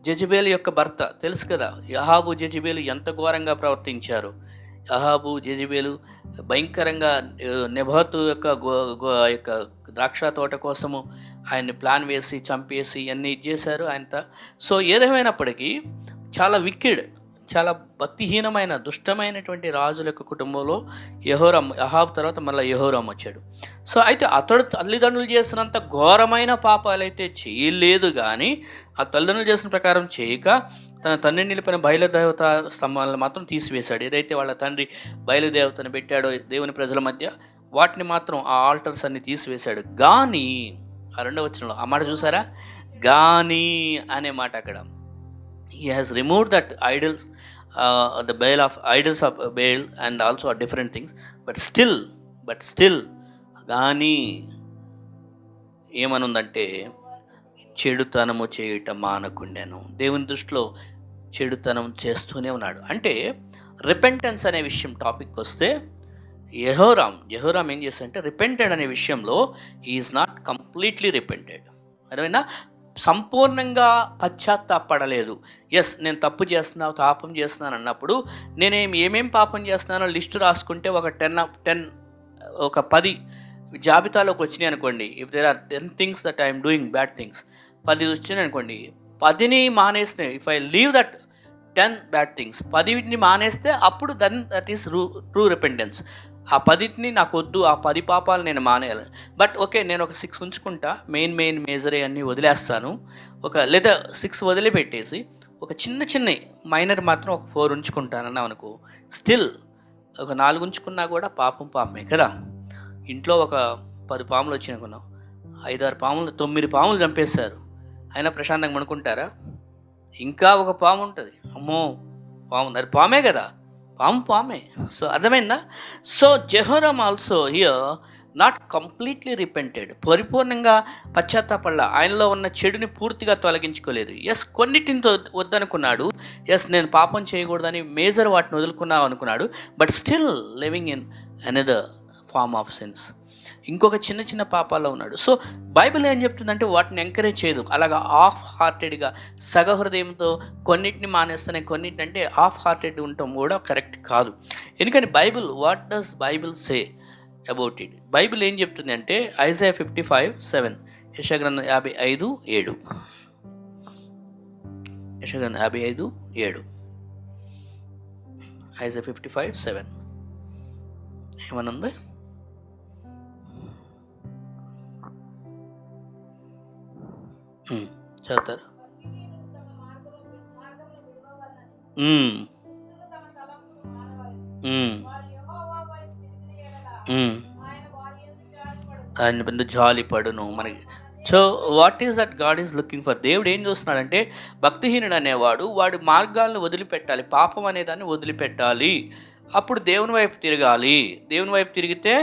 Speaker 2: జెజబేలు యొక్క భర్త, తెలుసు కదా. అహాబు జెజబేలు ఎంత ఘోరంగా ప్రవర్తించారు. అహాబు జెజబేలు భయంకరంగా నెబాతు యొక్క ద్రాక్ష తోట కోసము ఆయన్ని ప్లాన్ వేసి చంపేసి అన్నీ చేశారు ఆయనతో. సో ఏదేమైనప్పటికీ చాలా విక్కిడ్, చాలా భక్తిహీనమైన దుష్టమైనటువంటి రాజుల యొక్క కుటుంబంలో అహాబు తర్వాత మళ్ళీ యెహోరాము వచ్చాడు. సో అయితే అతడు తల్లిదండ్రులు చేసినంత ఘోరమైన పాపాలు అయితే చేయలేదు, కానీ ఆ తల్లిదండ్రులు చేసిన ప్రకారం చేయక తన తండ్రిని నిలిపిన బయలుదేవత స్తంభాలను మాత్రం తీసివేశాడు. ఏదైతే వాళ్ళ తండ్రి బయలుదేవతను పెట్టాడో దేవుని ప్రజల మధ్య, వాటిని మాత్రం ఆ ఆల్టర్స్ అన్ని తీసివేశాడు. కానీ ఆ 2వ వచనంలో ఆ మాట చూసారా, కానీ అనే మాట అక్కడ. He has removed that idols, the idols of Baal and also different things, but still కానీ ఏమనుందంటే చెడుతనము చేయుట మానకుండాను. దేవుని దృష్టిలో చెడుతనం చేస్తూనే ఉన్నాడు. అంటే రిపెంటెన్స్ అనే విషయం టాపిక్ వస్తే యెహోరామ్ ఏం చేస్తాడంటే రిపెంటెడ్ అనే విషయంలో ఈజ్ నాట్ కంప్లీట్లీ రిపెంటెడ్. అర్థమైందా? సంపూర్ణంగా పశ్చాత్తాపడలేదు. ఎస్, నేను తప్పు చేస్తున్నాను, పాపం చేస్తున్నాను అన్నప్పుడు ఏమేం పాపం చేస్తున్నానో లిస్టు రాసుకుంటే ఒక 10 జాబితాలోకి వచ్చినాయి అనుకోండి. If there are 10 things that I'm doing bad things, 10 వచ్చినాయి అనుకోండి, 10ని మానేసినాయి. If I leave that 10 bad things, 10ని మానేస్తే అప్పుడు దట్ ఈస్ ట్రూ రిపెంటెన్స్. ఆ 10ని నాకు వద్దు, ఆ 10 పాపాలు నేను మానేయాలి. బట్ ఓకే, నేను ఒక 6 ఉంచుకుంటా, మెయిన్ మేజరే అన్నీ వదిలేస్తాను. లేదా 6 వదిలిపెట్టేసి ఒక చిన్న మైనర్ మాత్రం ఒక 4 ఉంచుకుంటానన్నా అనుకో, స్టిల్ ఒక 4 ఉంచుకున్నా కూడా పాపమే కదా. ఇంట్లో ఒక 10 పాములు వచ్చినాకున్నాం, 5-6 పాములు 9 పాములు చంపేశారు, అయినా ప్రశాంతంగా పడుకుంటారా? ఇంకా ఒక పాము ఉంటుంది, అమ్మో పాము, అది పామే కదా, పామే. సో అర్థమైందా? So Jehoram also here not completely repented, పరిపూర్ణంగా పశ్చాత్తాపడలా, ఆయనలో ఉన్న చెడుని పూర్తిగా తొలగించుకోలేదు. ఎస్, కొన్నిటిని వద్దనుకున్నాడు. ఎస్, నేను పాపం చేయకూడదని మేజర్ వాటిని వదులుకున్నావు అనుకున్నాడు. But still living in another form of sense, ఇంకొక చిన్న పాపాల్లో ఉన్నాడు. సో బైబిల్ ఏం చెప్తుందంటే వాటిని ఎంకరేజ్ చేయదు. అలాగా హాఫ్ హార్టెడ్గా సగహృదయంతో కొన్నిటిని మానేస్తేనే, కొన్నిటిని అంటే హాఫ్ హార్టెడ్ ఉండటం కూడా కరెక్ట్ కాదు. ఎందుకంటే what does Bible say about it? Bible ఏం చెప్తుంది అంటే ఐజాయా 55:7, యెషయా గ్రంథం 55:7, యెషయా గ్రంథం 55:7, ఐజాయా 55:7 ఏమనుంది? చదువుతారా? ఆయన పెద్ద జాలిపడును మనకి. So what is that God is looking for? దేవుడు ఏం చూస్తున్నాడంటే భక్తిహీనుడు అనేవాడు వాడి మార్గాలను వదిలిపెట్టాలి, పాపం అనేదాన్ని వదిలిపెట్టాలి, అప్పుడు దేవుని వైపు తిరగాలి. దేవుని వైపు తిరిగితే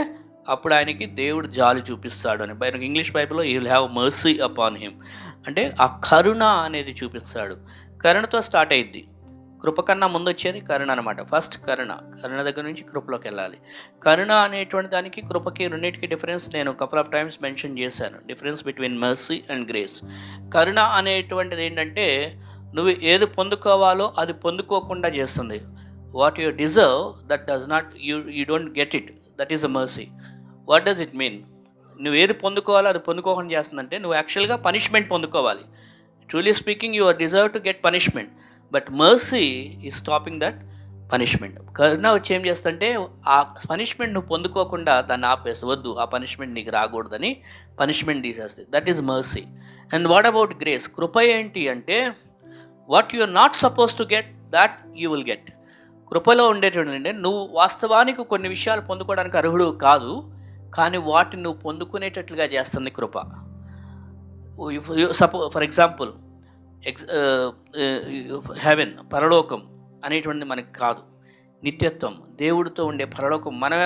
Speaker 2: అప్పుడు ఆయనకి దేవుడు జాలి చూపిస్తాడు అని. ఇంగ్లీష్ బైబిల్లో you will have mercy upon him, అంటే ఆ కరుణ అనేది చూపిస్తాడు. కరుణతో స్టార్ట్ అయ్యిద్ది. కృప కన్నా ముందు వచ్చేది కరుణ అనమాట. ఫస్ట్ కరుణ దగ్గర నుంచి కృపలోకి వెళ్ళాలి. కరుణ అనేటువంటి దానికి కృపకి రెండింటికి డిఫరెన్స్ నేను కపుల్ ఆఫ్ టైమ్స్ మెన్షన్ చేశాను. Difference between mercy and grace. కరుణ అనేటువంటిది ఏంటంటే నువ్వు ఏది పొందుకోవాలో అది పొందుకోకుండా చేస్తుంది. What you deserve that does not, you don't get it, that is a mercy. What does it mean? నువ్వు ఏది పొందుకోవాలో అది పొందుకోకుండా చేస్తుందంటే నువ్వు యాక్చువల్గా పనిష్మెంట్ పొందుకోవాలి. Truly speaking, you are deserve to get punishment, but mercy is stopping that punishment. కరుణ వచ్చి ఏం చేస్తుంటే ఆ పనిష్మెంట్ నువ్వు పొందుకోకుండా దాన్ని ఆపేసి, వద్దు ఆ పనిష్మెంట్ నీకు రాకూడదని పనిష్మెంట్ తీసేస్తుంది. That is mercy. And what about grace? కృప ఏంటి అంటే what you are not suppose to get that you will get. కృపలో ఉండేటువంటి నువ్వు వాస్తవానికి కొన్ని విషయాలు పొందుకోవడానికి అర్హుడు కాదు, కానీ వాటిని నువ్వు పొందుకునేటట్లుగా చేస్తుంది కృప. ఫర్ ఎగ్జాంపుల్ హెవెన్, పరలోకం అనేటువంటిది మనకి కాదు. నిత్యత్వం, దేవుడితో ఉండే పరలోకం. మనం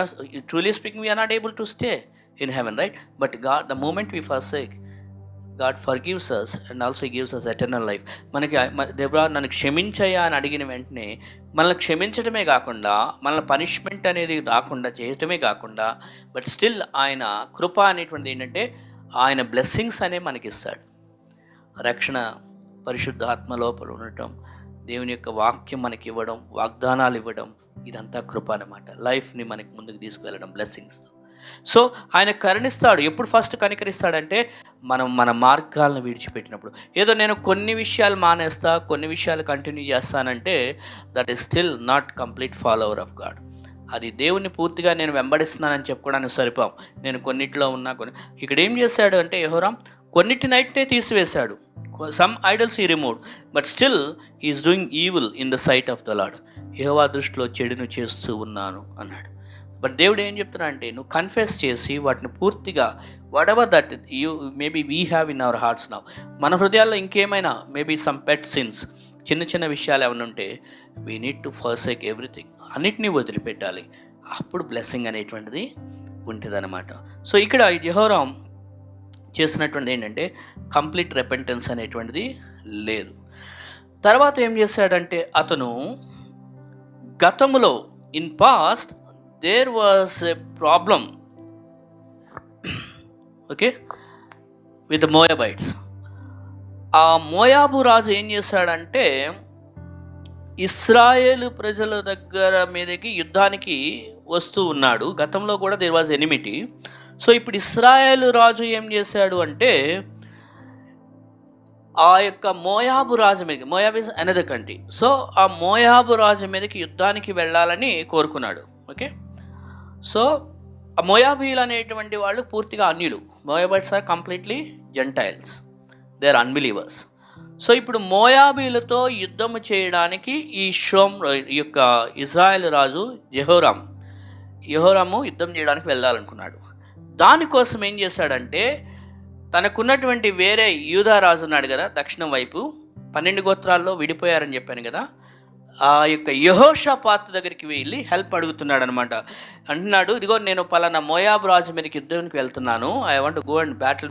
Speaker 2: truly speaking we are not able to stay in heaven, right? But God, the moment we forsake, God forgives us and also gives us eternal life. మనకి దేవా నన్ను క్షమించయ్యా అని అడిగిన వెంటనే మనల్ని క్షమించడమే కాకుండా, మనల్ని పనిష్మెంట్ అనేది రాకుండా చేయటమే కాకుండా, బట్ స్టిల్ ఆయన కృప అనేటువంటిది ఏంటంటే ఆయన బ్లెస్సింగ్స్ అనే మనకి ఇస్తాడు. రక్షణ, పరిశుద్ధ ఆత్మ లోపల ఉండటం, దేవుని యొక్క వాక్యం మనకి ఇవ్వడం, వాగ్దానాలు ఇవ్వడం, ఇదంతా కృప అన్నమాట. లైఫ్ని మనకి ముందుకు తీసుకువెళ్ళడం బ్లెస్సింగ్స్తో. సో ఆయన కరుణిస్తాడు. ఎప్పుడు ఫస్ట్ కనికరిస్తాడంటే మనం మన మార్గాలను విడిచిపెట్టినప్పుడు. ఏదో నేను కొన్ని విషయాలు మానేస్తా, కొన్ని విషయాలు కంటిన్యూ చేస్తానంటే that is still not complete follower of God. అది దేవుని పూర్తిగా నేను వెంబడిస్తున్నానని చెప్పుకోవడానికి సరిపోం. నేను కొన్నిట్లో ఉన్నా ఇక్కడ ఏం చేశాడు అంటే యెహోరాం కొన్నిటినైతే తీసివేశాడు. Some idols he removed, but still he is doing evil in the sight of the Lord. యెహోవా దృష్టిలో చెడును చేస్తూ ఉన్నాను అన్నాడు. బట్ దేవుడు ఏం చెప్తున్నా అంటే నువ్వు కన్ఫెస్ చేసి వాటిని పూర్తిగా what ever that you maybe we have in our hearts now, మన హృదయాల్లో ఇంకేమైనా మేబీ సమ్ పెట్ సిన్స్, చిన్న చిన్న విషయాలు ఏమైనా ఉంటే we need to forsake everything, అన్నిటినీ వదిలిపెట్టాలి. అప్పుడు బ్లెస్సింగ్ అనేటువంటిది ఉంటుంది అన్నమాట. సో ఇక్కడ యెహోరాం చేస్తున్నటువంటిది ఏంటంటే కంప్లీట్ రెపెంటెన్స్ అనేటువంటిది లేదు. తర్వాత ఏం చేశాడంటే అతను గతంలో in past there was a problem okay with Moabites. ఆ మోయాబు రాజు ఏం చేశాడంటే ఇస్రాయేలు ప్రజల దగ్గర మీదకి యుద్ధానికి వస్తూ ఉన్నాడు. గతంలో కూడా దేర్ వాజ్ ఎనిమిటీ. సో ఇప్పుడు ఇస్రాయేలు రాజు ఏం చేశాడు అంటే ఆ యొక్క మోయాబు రాజు మీదకి, Moab is another country, so ఆ మోయాబు రాజు మీదకి యుద్ధానికి వెళ్ళాలని కోరుకున్నాడు. ఓకే, సో ఆ మోయాబీలు అనేటువంటి వాళ్ళు పూర్తిగా అన్యులు. Moabites are completely gentiles, they are unbelievers. So ఇప్పుడు మోయాబీలతో యుద్ధము చేయడానికి ఈ యొక్క ఇజ్రాయెల్ రాజు యెహోరాము యుద్ధం చేయడానికి వెళ్ళాలనుకున్నాడు. దానికోసం ఏం చేశాడంటే తనకున్నటువంటి వేరే యూదా రాజు ఉన్నాడు కదా దక్షిణం వైపు, 12 గోత్రాల్లో విడిపోయారని చెప్పాను కదా, ఆ యొక్క యెహోషాపాతు దగ్గరికి వెళ్ళి హెల్ప్ అడుగుతున్నాడు అనమాట. అంటున్నాడు, ఇదిగో నేను పలానా మోయాబు రాజు మీదకి యుద్ధానికి వెళ్తున్నాను, I want to go and battle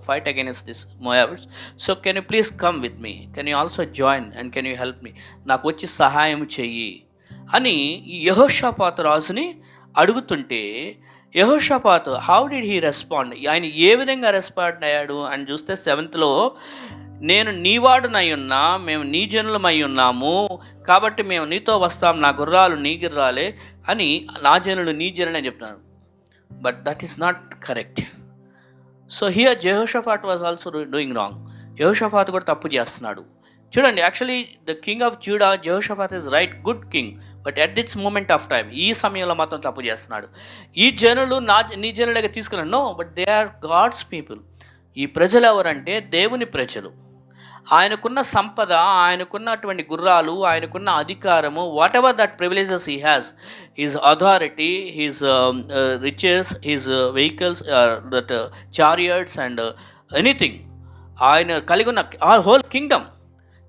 Speaker 2: fight against this Moabites, so can you please come with me, can you also join and can you help me, నాకు వచ్చి సహాయం చెయ్యి అని ఈ యెహోషాపాతు రాజుని అడుగుతుంటే యెహోషాపాతు హౌ డిడ్ హీ రెస్పాండ్, ఆయన ఏ విధంగా రెస్పాండ్ అయ్యాడు అని చూస్తే 7th నేను నీవాడునై ఉన్నా, మేము నీ జనులమై ఉన్నాము, కాబట్టి మేము నీతో వస్తాం, నా గుర్రాలు నీ గుర్రాలే అని, నా జనులు నీ జనులు అని చెప్తున్నారు. But that is not correct. So here యెహోషాపాత్ వాజ్ ఆల్సో డూయింగ్ రాంగ్. యెహోషాపాత్ కూడా తప్పు చేస్తున్నాడు. చూడండి, actually the king of Judah యెహోషాపాత్ is right, good king, but at this moment of time, ఈ సమయంలో మాత్రం తప్పు చేస్తున్నాడు. ఈ జనులు నీ జనులుగా తీసుకున్నాను, no, but they are God's people. ఈ ప్రజలు ఎవరంటే దేవుని ప్రజలు. ఆయనకున్న సంపద, ఆయనకున్నటువంటి గుర్రాలు, ఆయనకున్న అధికారము, what ever that privileges he has, his authority, his riches, his vehicles, that chariots and anything, ఆయన కలిగి ఉన్న హోల్ కింగ్డమ్,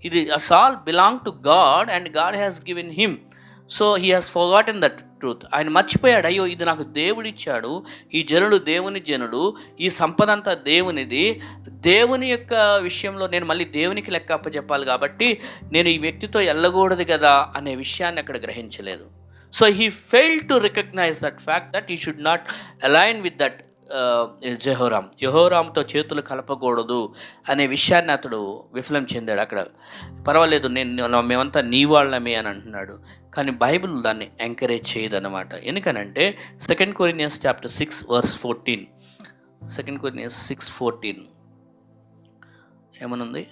Speaker 2: ఇది all belong to God and God has given him. So he has forgotten that truth. ఆయన మర్చిపోయాడు, అయ్యో ఇది నాకు దేవుడిచ్చాడు, ఈ జనుడు దేవుని జనుడు, ఈ సంపద అంతా దేవునిది, దేవుని యొక్క విషయంలో నేను మళ్ళీ దేవునికి లెక్క అప్పచెప్పాలి, కాబట్టి నేను ఈ వ్యక్తితో వెళ్ళకూడదు కదా అనే విషయాన్ని అక్కడ గ్రహించలేదు. So he failed to recognize that fact that he should not align with that యెహోరాంతో చేతులు కలపకూడదు అనే విషయాన్ని అతడు విఫలం చెందాడు. అక్కడ పర్వాలేదు, మేమంతా నీ వాళ్ళమే అని అంటున్నాడు, కానీ బైబిల్ దాన్ని ఎంకరేజ్ చేయదన్నమాట. ఎందుకనంటే 2 Corinthians chapter 6 verse 14, 2 Corinthians 6:14 ఏమనుంది?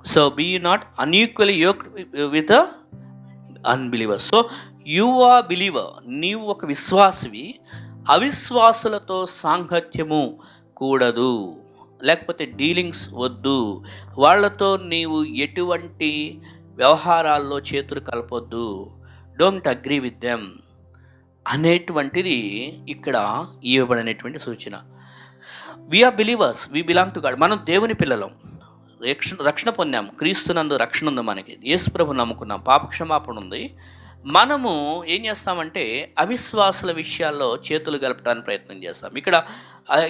Speaker 2: So be ye not unequally yoked with the unbelievers. So you are believer, నీవు ఒక విశ్వాసివి, అవిశ్వాసులతో సాంగత్యము కూడదు, లేకపోతే డీలింగ్స్ వద్దు, వాళ్ళతో నీవు ఎటువంటి వ్యవహారాల్లో చేతులు కలపొద్దు, డోంట్ అగ్రీ విత్ దెమ్ అనేటువంటిది ఇక్కడ ఇవ్వబడినటువంటి సూచన. We are believers, we belong to God. మనం దేవుని పిల్లలం, రక్షణ పొందాం, క్రీస్తునందు రక్షణ ఉంది, మనకి యేసు ప్రభు నమ్ముకున్నాం, పాపక్షమాపణ ఉంది. మనము ఏం చేస్తామంటే అవిశ్వాసుల విషయాల్లో చేతులు గలపడానికి ప్రయత్నం చేస్తాం.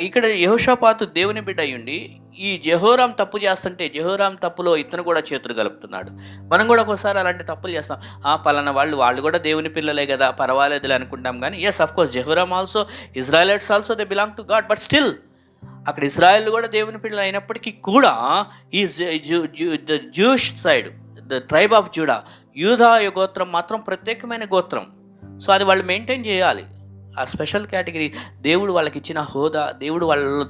Speaker 2: ఇక్కడ యెహోషాపాతు దేవుని బిడ్డ అయ్యుండి ఈ జెహోరాం తప్పు చేస్తుంటే జెహోరాం తప్పులో ఇతను కూడా చేతులు కలుపుతున్నాడు. మనం కూడా ఒకసారి అలాంటి తప్పులు చేస్తాం. పలానా వాళ్ళు కూడా దేవుని పిల్లలే కదా, పర్వాలేదులే అనుకుంటాం. కానీ yes, of course Jehoram also, Israelites also, they belong to God. But still అక్కడ ఇజ్రాయెల్ కూడా దేవుని పిల్లలు అయినప్పటికీ కూడా ఈ the Jewish side, the tribe of Judah, యూదా గోత్రం మాత్రం ప్రత్యేకమైన గోత్రం. సో అది వాళ్ళు మెయింటైన్ చేయాలి, ఆ స్పెషల్ కేటగిరీ. దేవుడు వాళ్ళకి ఇచ్చిన హోదా,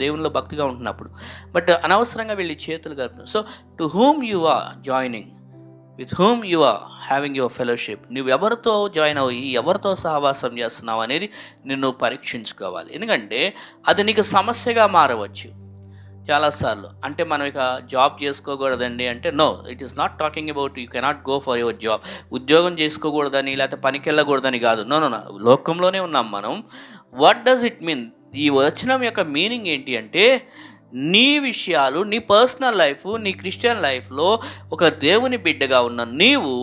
Speaker 2: దేవునిలో భక్తిగా ఉంటున్నప్పుడు. బట్ అనవసరంగా వీళ్ళు చేతులు కలుపుతున్నారు. So to whom you are joining, with whom you are having your fellowship, నువ్వు ఎవరితో జాయిన్ అయ్యి ఎవరితో సహవాసం చేస్తున్నావు అనేది నిన్ను పరీక్షించుకోవాలి. ఎందుకంటే అది నీకు సమస్యగా మారవచ్చు చాలాసార్లు. అంటే మనం ఇక జాబ్ చేసుకోకూడదండి అంటే no, it is not talking about you cannot go for your job. ఉద్యోగం చేసుకోకూడదని లేకపోతే పనికి వెళ్ళకూడదని కాదు. నో, లోకంలోనే ఉన్నాం మనం. What does it mean? ఈ వచనం యొక్క మీనింగ్ ఏంటి అంటే, నీ విషయాలు, నీ పర్సనల్ లైఫ్, నీ క్రిస్టియన్ లైఫ్లో ఒక దేవుని బిడ్డగా ఉన్న నీవు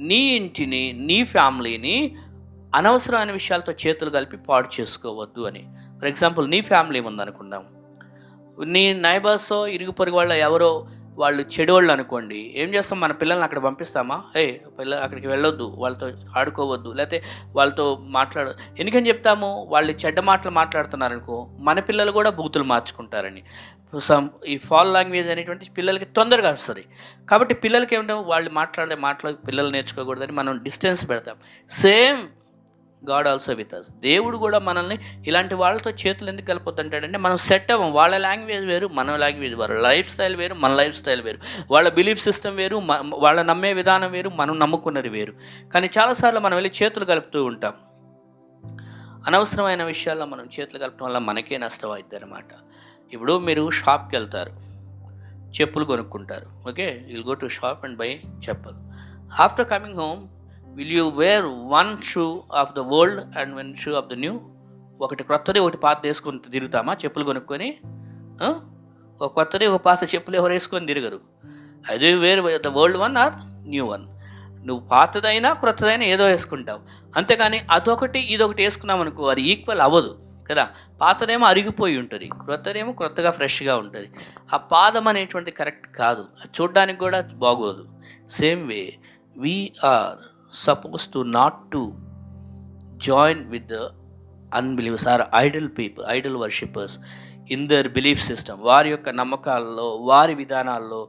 Speaker 2: నీ ఇంటిని, నీ ఫ్యామిలీని అనవసరమైన విషయాలతో చేతులు కలిపి పాడు చేసుకోవద్దు అని. ఫర్ ఎగ్జాంపుల్, నీ ఫ్యామిలీ ఉందనుకుందాం, నీ నైబర్సో ఇరుగు పొరుగు వాళ్ళ ఎవరో వాళ్ళు చెడోళ్ళు అనుకోండి, ఏం చేస్తాం? మన పిల్లల్ని అక్కడ పంపిస్తామా? అక్కడికి వెళ్ళొద్దు, వాళ్ళతో ఆడుకోవద్దు, లేకపోతే వాళ్ళతో ఎందుకని చెప్తాము? వాళ్ళు చెడ్డ మాటలు మాట్లాడుతున్నారనుకో, మన పిల్లలు కూడా బూతులు మార్చుకుంటారని. ఈ ఫాల్ లాంగ్వేజ్ అనేటువంటి పిల్లలకి తొందరగా వస్తుంది. కాబట్టి పిల్లలకి ఏమిటో వాళ్ళు మాట్లాడే మాటలు పిల్లలు నేర్చుకోకూడదని మనం డిస్టెన్స్ పెడతాం. Same God also with us. దేవుడు కూడా మనల్ని ఇలాంటి వాళ్ళతో చేతులు ఎందుకు కలపొద్దు అంటాడంటే, మనం సెట్ అవ్వం. వాళ్ళ లాంగ్వేజ్ వేరు, మన లాంగ్వేజ్ వేరు, లైఫ్ స్టైల్ వేరు, మన లైఫ్ స్టైల్ వేరు, వాళ్ళ బిలీఫ్ సిస్టమ్ వేరు, వాళ్ళ నమ్మే విధానం వేరు, మనం నమ్ముకున్నది వేరు. కానీ చాలాసార్లు మనం వెళ్ళి చేతులు కలుపుతూ ఉంటాం. అనవసరమైన విషయాల్లో మనం చేతులు కలపడం వల్ల మనకే నష్టం అవుతుంది అనమాట. ఇప్పుడు మీరు షాప్కి వెళ్తారు, చెప్పులు కొనుక్కుంటారు. Okay, will go to shop and buy చెప్పులు. After coming home, will you wear one shoe of the old and one shoe of the new? ఒకటి కొత్తది ఒకటి పాత వేసుకొని తిరుగుతామా చెప్పులు కొనుక్కొని? ఒక కొత్తది ఒక పాత చెప్పులు ఎవరు వేసుకొని తిరగరు. అది wear the old one or new one. నువ్వు పాతదైనా క్రొత్తదైనా ఏదో వేసుకుంటావు, అంతేగాని అదొకటి ఇదొకటి వేసుకున్నావు అనుకో, అది ఈక్వల్ అవ్వదు కదా. పాతదేమో అరిగిపోయి ఉంటుంది, క్రొత్తదేమో క్రొత్తగా ఫ్రెష్గా ఉంటుంది. ఆ పాదం అనేటువంటిది కరెక్ట్ కాదు, అది చూడడానికి కూడా బాగోదు. Same way we are supposed to not to join with the unbelievers or idol worshippers in their belief system. వారి యొక్క నమ్మకాల్లో, వారి విధానాల్లో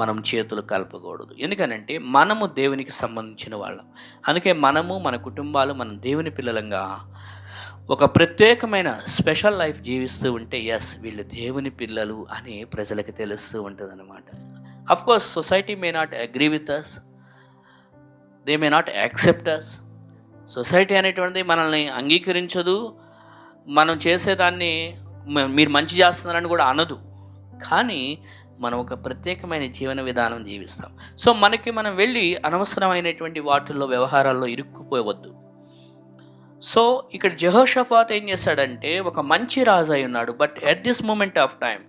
Speaker 2: మనం చేతులు కలపకూడదు. ఎందుకనంటే మనము దేవునికి సంబంధించిన వాళ్ళం. అందుకే మనము, మన కుటుంబాలు, మనం దేవుని పిల్లలంగా ఒక ప్రత్యేకమైన స్పెషల్ లైఫ్ జీవిస్తూ ఉంటే ఎస్, వీళ్ళు దేవుని పిల్లలు అని ప్రజలకు తెలుస్తూ ఉంటుంది అన్నమాట. Of course society may not agree with us, they may not accept us. Society అనేటువంటిది మనల్ని అంగీకరించదు, మనం చేసేదాన్ని మీరు మంచి చేస్తున్నారని కూడా అనదు. కానీ మనం ఒక ప్రత్యేకమైన జీవన విధానం జీవిస్తాం. సో మనం వెళ్ళి అనవసరమైనటువంటి వాటిల్లో, వ్యవహారాల్లో ఇరుక్కుపోవద్దు. సో ఇక్కడ జెహోషాఫాత్ ఏం చేశాడంటే, ఒక మంచి రాజు అయి ఉన్నాడు. But at this moment of time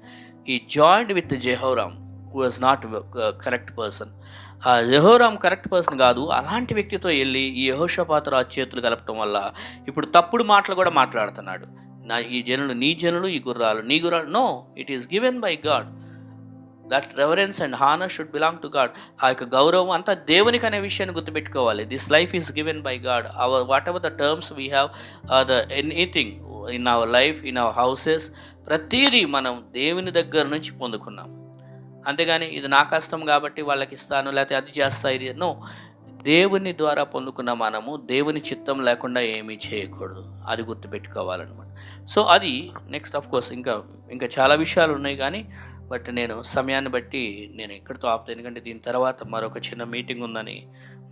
Speaker 2: ఈ joined with Jehoram who was not correct person. ఆ యెహోరాం కరెక్ట్ పర్సన్ కాదు. అలాంటి వ్యక్తితో వెళ్ళి ఈ యెహోషాపాతు రాజు చేతులు కలపటం వల్ల ఇప్పుడు తప్పుడు మాటలు కూడా మాట్లాడుతున్నాడు. ఈ జనులు నీ జనులు, ఈ గుర్రాలు నీ గుర్రాలు. No, it is given by God. That reverence and honour should belong to God. ఆ యొక్క గౌరవం అంతా దేవునికి అనే విషయాన్ని గుర్తుపెట్టుకోవాలి. This life is given by God. Whatever the terms we have, the anything in our life, in our houses, ప్రతిదీ మనం దేవుని దగ్గర నుంచి పొందుకున్నాం. అంతేగాని ఇది నా కష్టం కాబట్టి వాళ్ళకి ఇస్తాను, లేకపోతే అది చేస్తా, ఇది నో. దేవుని ద్వారా పొందుకున్న మనము దేవుని చిత్తం లేకుండా ఏమీ చేయకూడదు. అది గుర్తుపెట్టుకోవాలన్నమాట. సో అది నెక్స్ట్ ఆఫ్ కోర్స్ ఇంకా చాలా విషయాలు ఉన్నాయి, కానీ బట్ నేను సమయాన్ని బట్టి నేను ఎక్కడితో ఆపుతాను, ఎందుకంటే దీని తర్వాత మరొక చిన్న మీటింగ్ ఉందని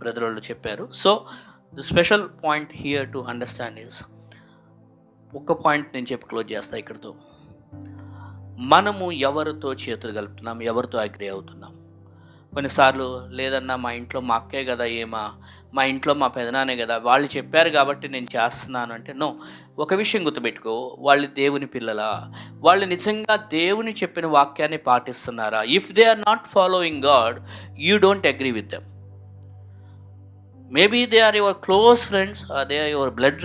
Speaker 2: బ్రదర్ వాళ్ళు చెప్పారు. So the special point here to understand is, ఒక్క పాయింట్ నేను చెప్పి క్లోజ్ చేస్తాను ఇక్కడితో. మనము ఎవరితో చేతులు కలుపుతున్నాం, ఎవరితో అగ్రి అవుతున్నాం. కొన్నిసార్లు లేదన్నా మా ఇంట్లో మా అక్కే కదా, మా ఇంట్లో మా పెదనానే కదా, వాళ్ళు చెప్పారు కాబట్టి నేను చేస్తున్నాను అంటే నో. ఒక విషయం గుర్తుపెట్టుకో, వాళ్ళు దేవుని పిల్లలా? వాళ్ళు నిజంగా దేవుని చెప్పిన వాక్యాన్ని పాటిస్తున్నారా? If they are not following God, you don't agree with them. Maybe they are your close friends, or they are your blood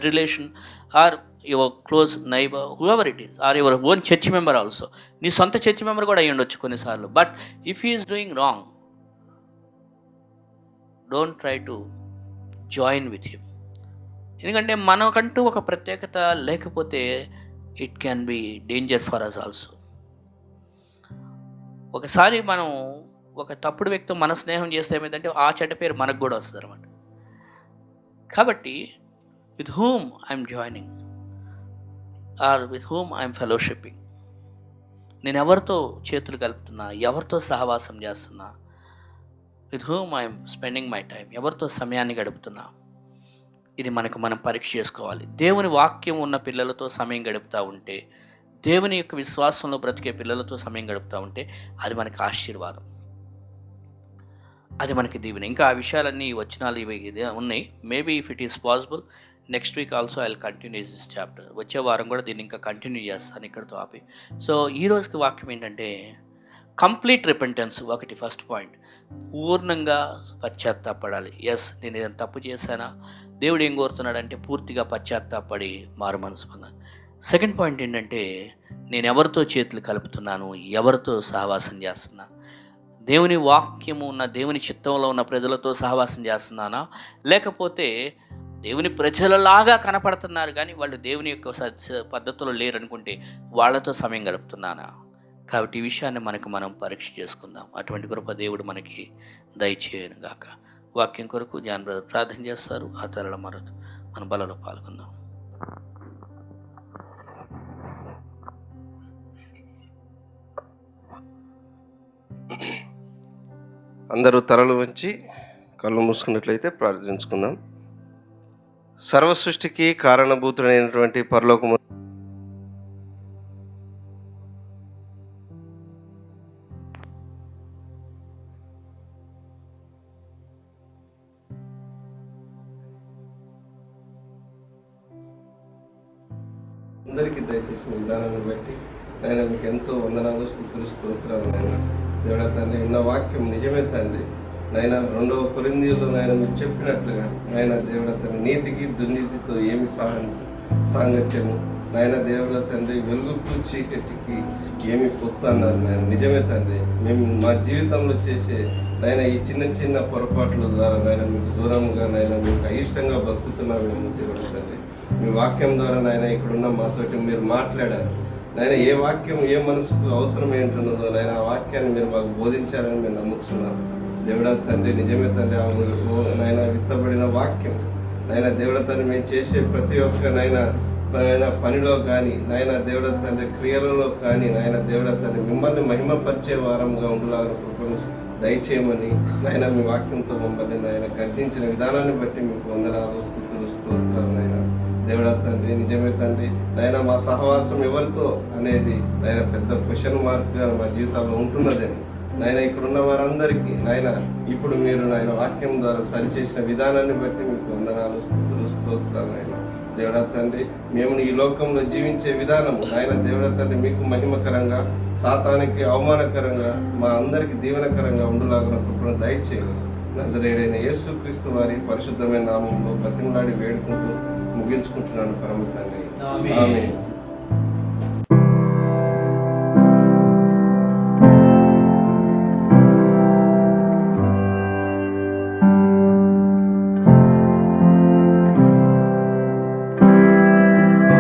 Speaker 2: relation, or your close neighbor, whoever it is, or your own church member also. నీ సొంత church member కూడా అయ్యి ఉండొచ్చు కొన్నిసార్లు. But if he is doing wrong, don't try to join with him. ఎందుకంటే మనకంటూ ఒక ప్రత్యేకత లేకపోతే it can be danger for us also. ఒకసారి మనం ఒక తప్పుడు వ్యక్తితో మన స్నేహం చేస్తే ఏమైందంటే ఆ చెడ్డ పేరు మనకు కూడా వస్తుంది అనమాట. కాబట్టి with whom I'm joining or with whom I'm fellowshipping, నేను ఎవరితో చేతులు కలుపుతున్నా, ఎవరితో సహవాసం చేస్తున్నా, with whom I'm spending my time, ఎవరితో సమయాన్ని గడుపుతున్నా, ఇది మనం పరీక్ష చేసుకోవాలి. దేవుని వాక్యం ఉన్న పిల్లలతో సమయం గడుపుతూ ఉంటే, దేవుని యొక్క విశ్వాసంలో బ్రతికే పిల్లలతో సమయం గడుపుతూ ఉంటే అది మనకి ఆశీర్వాదం, అది మనకి దీవెన. ఇంకా ఆ విషయాలన్నీ వచనాలు ఇవి ఉన్నాయి. Maybe if it is possible next week also I will continue this chapter. వచ్చే వారం కూడా దీన్ని ఇంకా కంటిన్యూ చేస్తాను ఇక్కడితో ఆపి. సో ఈ రోజుకి వాక్యం ఏంటంటే కంప్లీట్ రిపెంటెన్స్. ఒకటి ఫస్ట్ పాయింట్, పూర్ణంగా పశ్చాత్తాపడాలి. ఎస్, నేను ఏదైనా తప్పు చేశానా, దేవుడు ఏం కోరుతున్నాడంటే పూర్తిగా పశ్చాత్తాపడి మారు మనసు పొందాలి. సెకండ్ పాయింట్ ఏంటంటే నేను ఎవరితో చేతులు కలుపుతున్నాను, ఎవరితో సహవాసం చేస్తున్నా, దేవుని వాక్యము ఉన్న దేవుని చిత్తంలో ఉన్న ప్రజలతో సహవాసం చేస్తున్నానా, లేకపోతే దేవుని ప్రజలలాగా కనపడుతున్నారు కానీ వాళ్ళు దేవుని యొక్క పద్ధతిలో లేరు అనుకుంటే వాళ్ళతో సమయం గడుపుతున్నానా. కాబట్టి ఈ విషయాన్ని మనం పరీక్ష చేసుకుందాం. అటువంటి కృప దేవుడు మనకి దయచేయను గాక. వాక్యం కొరకు జాన్ బ్రదర్ ప్రార్థన చేస్తారు. ఆ తరల మన బలలో పాల్గొందాం.
Speaker 3: అందరూ తలలు వంచి కళ్ళు మూసుకున్నట్లయితే ప్రార్థించుకుందాం. సర్వ సృష్టికి కారణభూతుడైనటువంటి పరలోకము అందరికీ దయచేసిన విధానాన్ని బట్టి ఆయన మీకు ఎంతో వందనాలు, స్తుతులు, స్తోత్రాలు. నాయన దేవుడా తండ్రి, ఉన్న వాక్యం నిజమే తండ్రి. నాయన 2వ కొరింథీయుల్లో నాయన మీరు చెప్పినట్లుగా నాయన దేవుడా తండ్రి, నీతికి దుర్నీతితో ఏమి సాంగత్యము, నాయన దేవుడా తండ్రి, వెలుగుకు చీకటికి ఏమి పొత్తు అన్నారు. నాయన నిజమే తండ్రి, మేము మా జీవితంలో చేసే నాయన ఈ చిన్న పొరపాట్ల ద్వారా నాయన మీకు దూరంగా నాయన మీకు అయిష్టంగా బతుకుతున్నామేమో దేవుడా తండ్రి. మీ వాక్యం ద్వారా నాయన ఇక్కడున్న మాతోటి మీరు మాట్లాడారు. నాయన ఏ వాక్యం ఏ మనసుకు అవసరం ఏంటున్నదో నాయన ఆ వాక్యాన్ని మీరు మాకు బోధించారని మేము నమ్ముతున్నాం. దేవుడా తండ్రి, నిజమే తండ్రి, నాయన విత్తబడిన వాక్యం నాయన దేవుడా తండ్రి, మేము చేసే ప్రతి ఒక్క నాయన పనిలో కానీ నాయన దేవుడా తండ్రి, క్రియలలో కానీ నాయన దేవుడా తండ్రి, మిమ్మల్ని మహిమపరిచే వారంగా ఉండలాగా కృపను దయచేయమని నాయన మీ వాక్యంతో మమ్మల్ని నాయన గద్దించిన విధానాన్ని బట్టి మీకు వందనాలు, స్తుతులు, స్తోత్రాలు. నాయన దేవుడా తండ్రి, నిజమే తండ్రి, నాయన మా సహవాసం ఎవరితో అనేది నాయన పెద్ద క్వశ్చన్ మార్క్గా మా జీవితంలో ఉంటున్నదని నాయన ఇక్కడున్న వారందరికీ నాయన ఇప్పుడు మీరు నాయన వాక్యం ద్వారా సరిచేసిన విధానాన్ని బట్టి మీకు వందనాలు, స్తుతులు, స్తోత్రాలు. నాయన దేవుడా తండ్రి, మేము ఈ లోకంలో జీవించే విధానము నాయన దేవుడా తండ్రి మీకు మహిమకరంగా, సాతానికి అవమానకరంగా, మా అందరికీ దీవెనకరంగా ఉండులాగా కృపను దయచేయండి. నజరేయుడైన యేసుక్రీస్తు వారి పరిశుద్ధమైన నామంలో బతిమలాడి వేడుకుంటూ ముగించుకుంటున్నాను పరమ తండ్రి. ఆమేన్.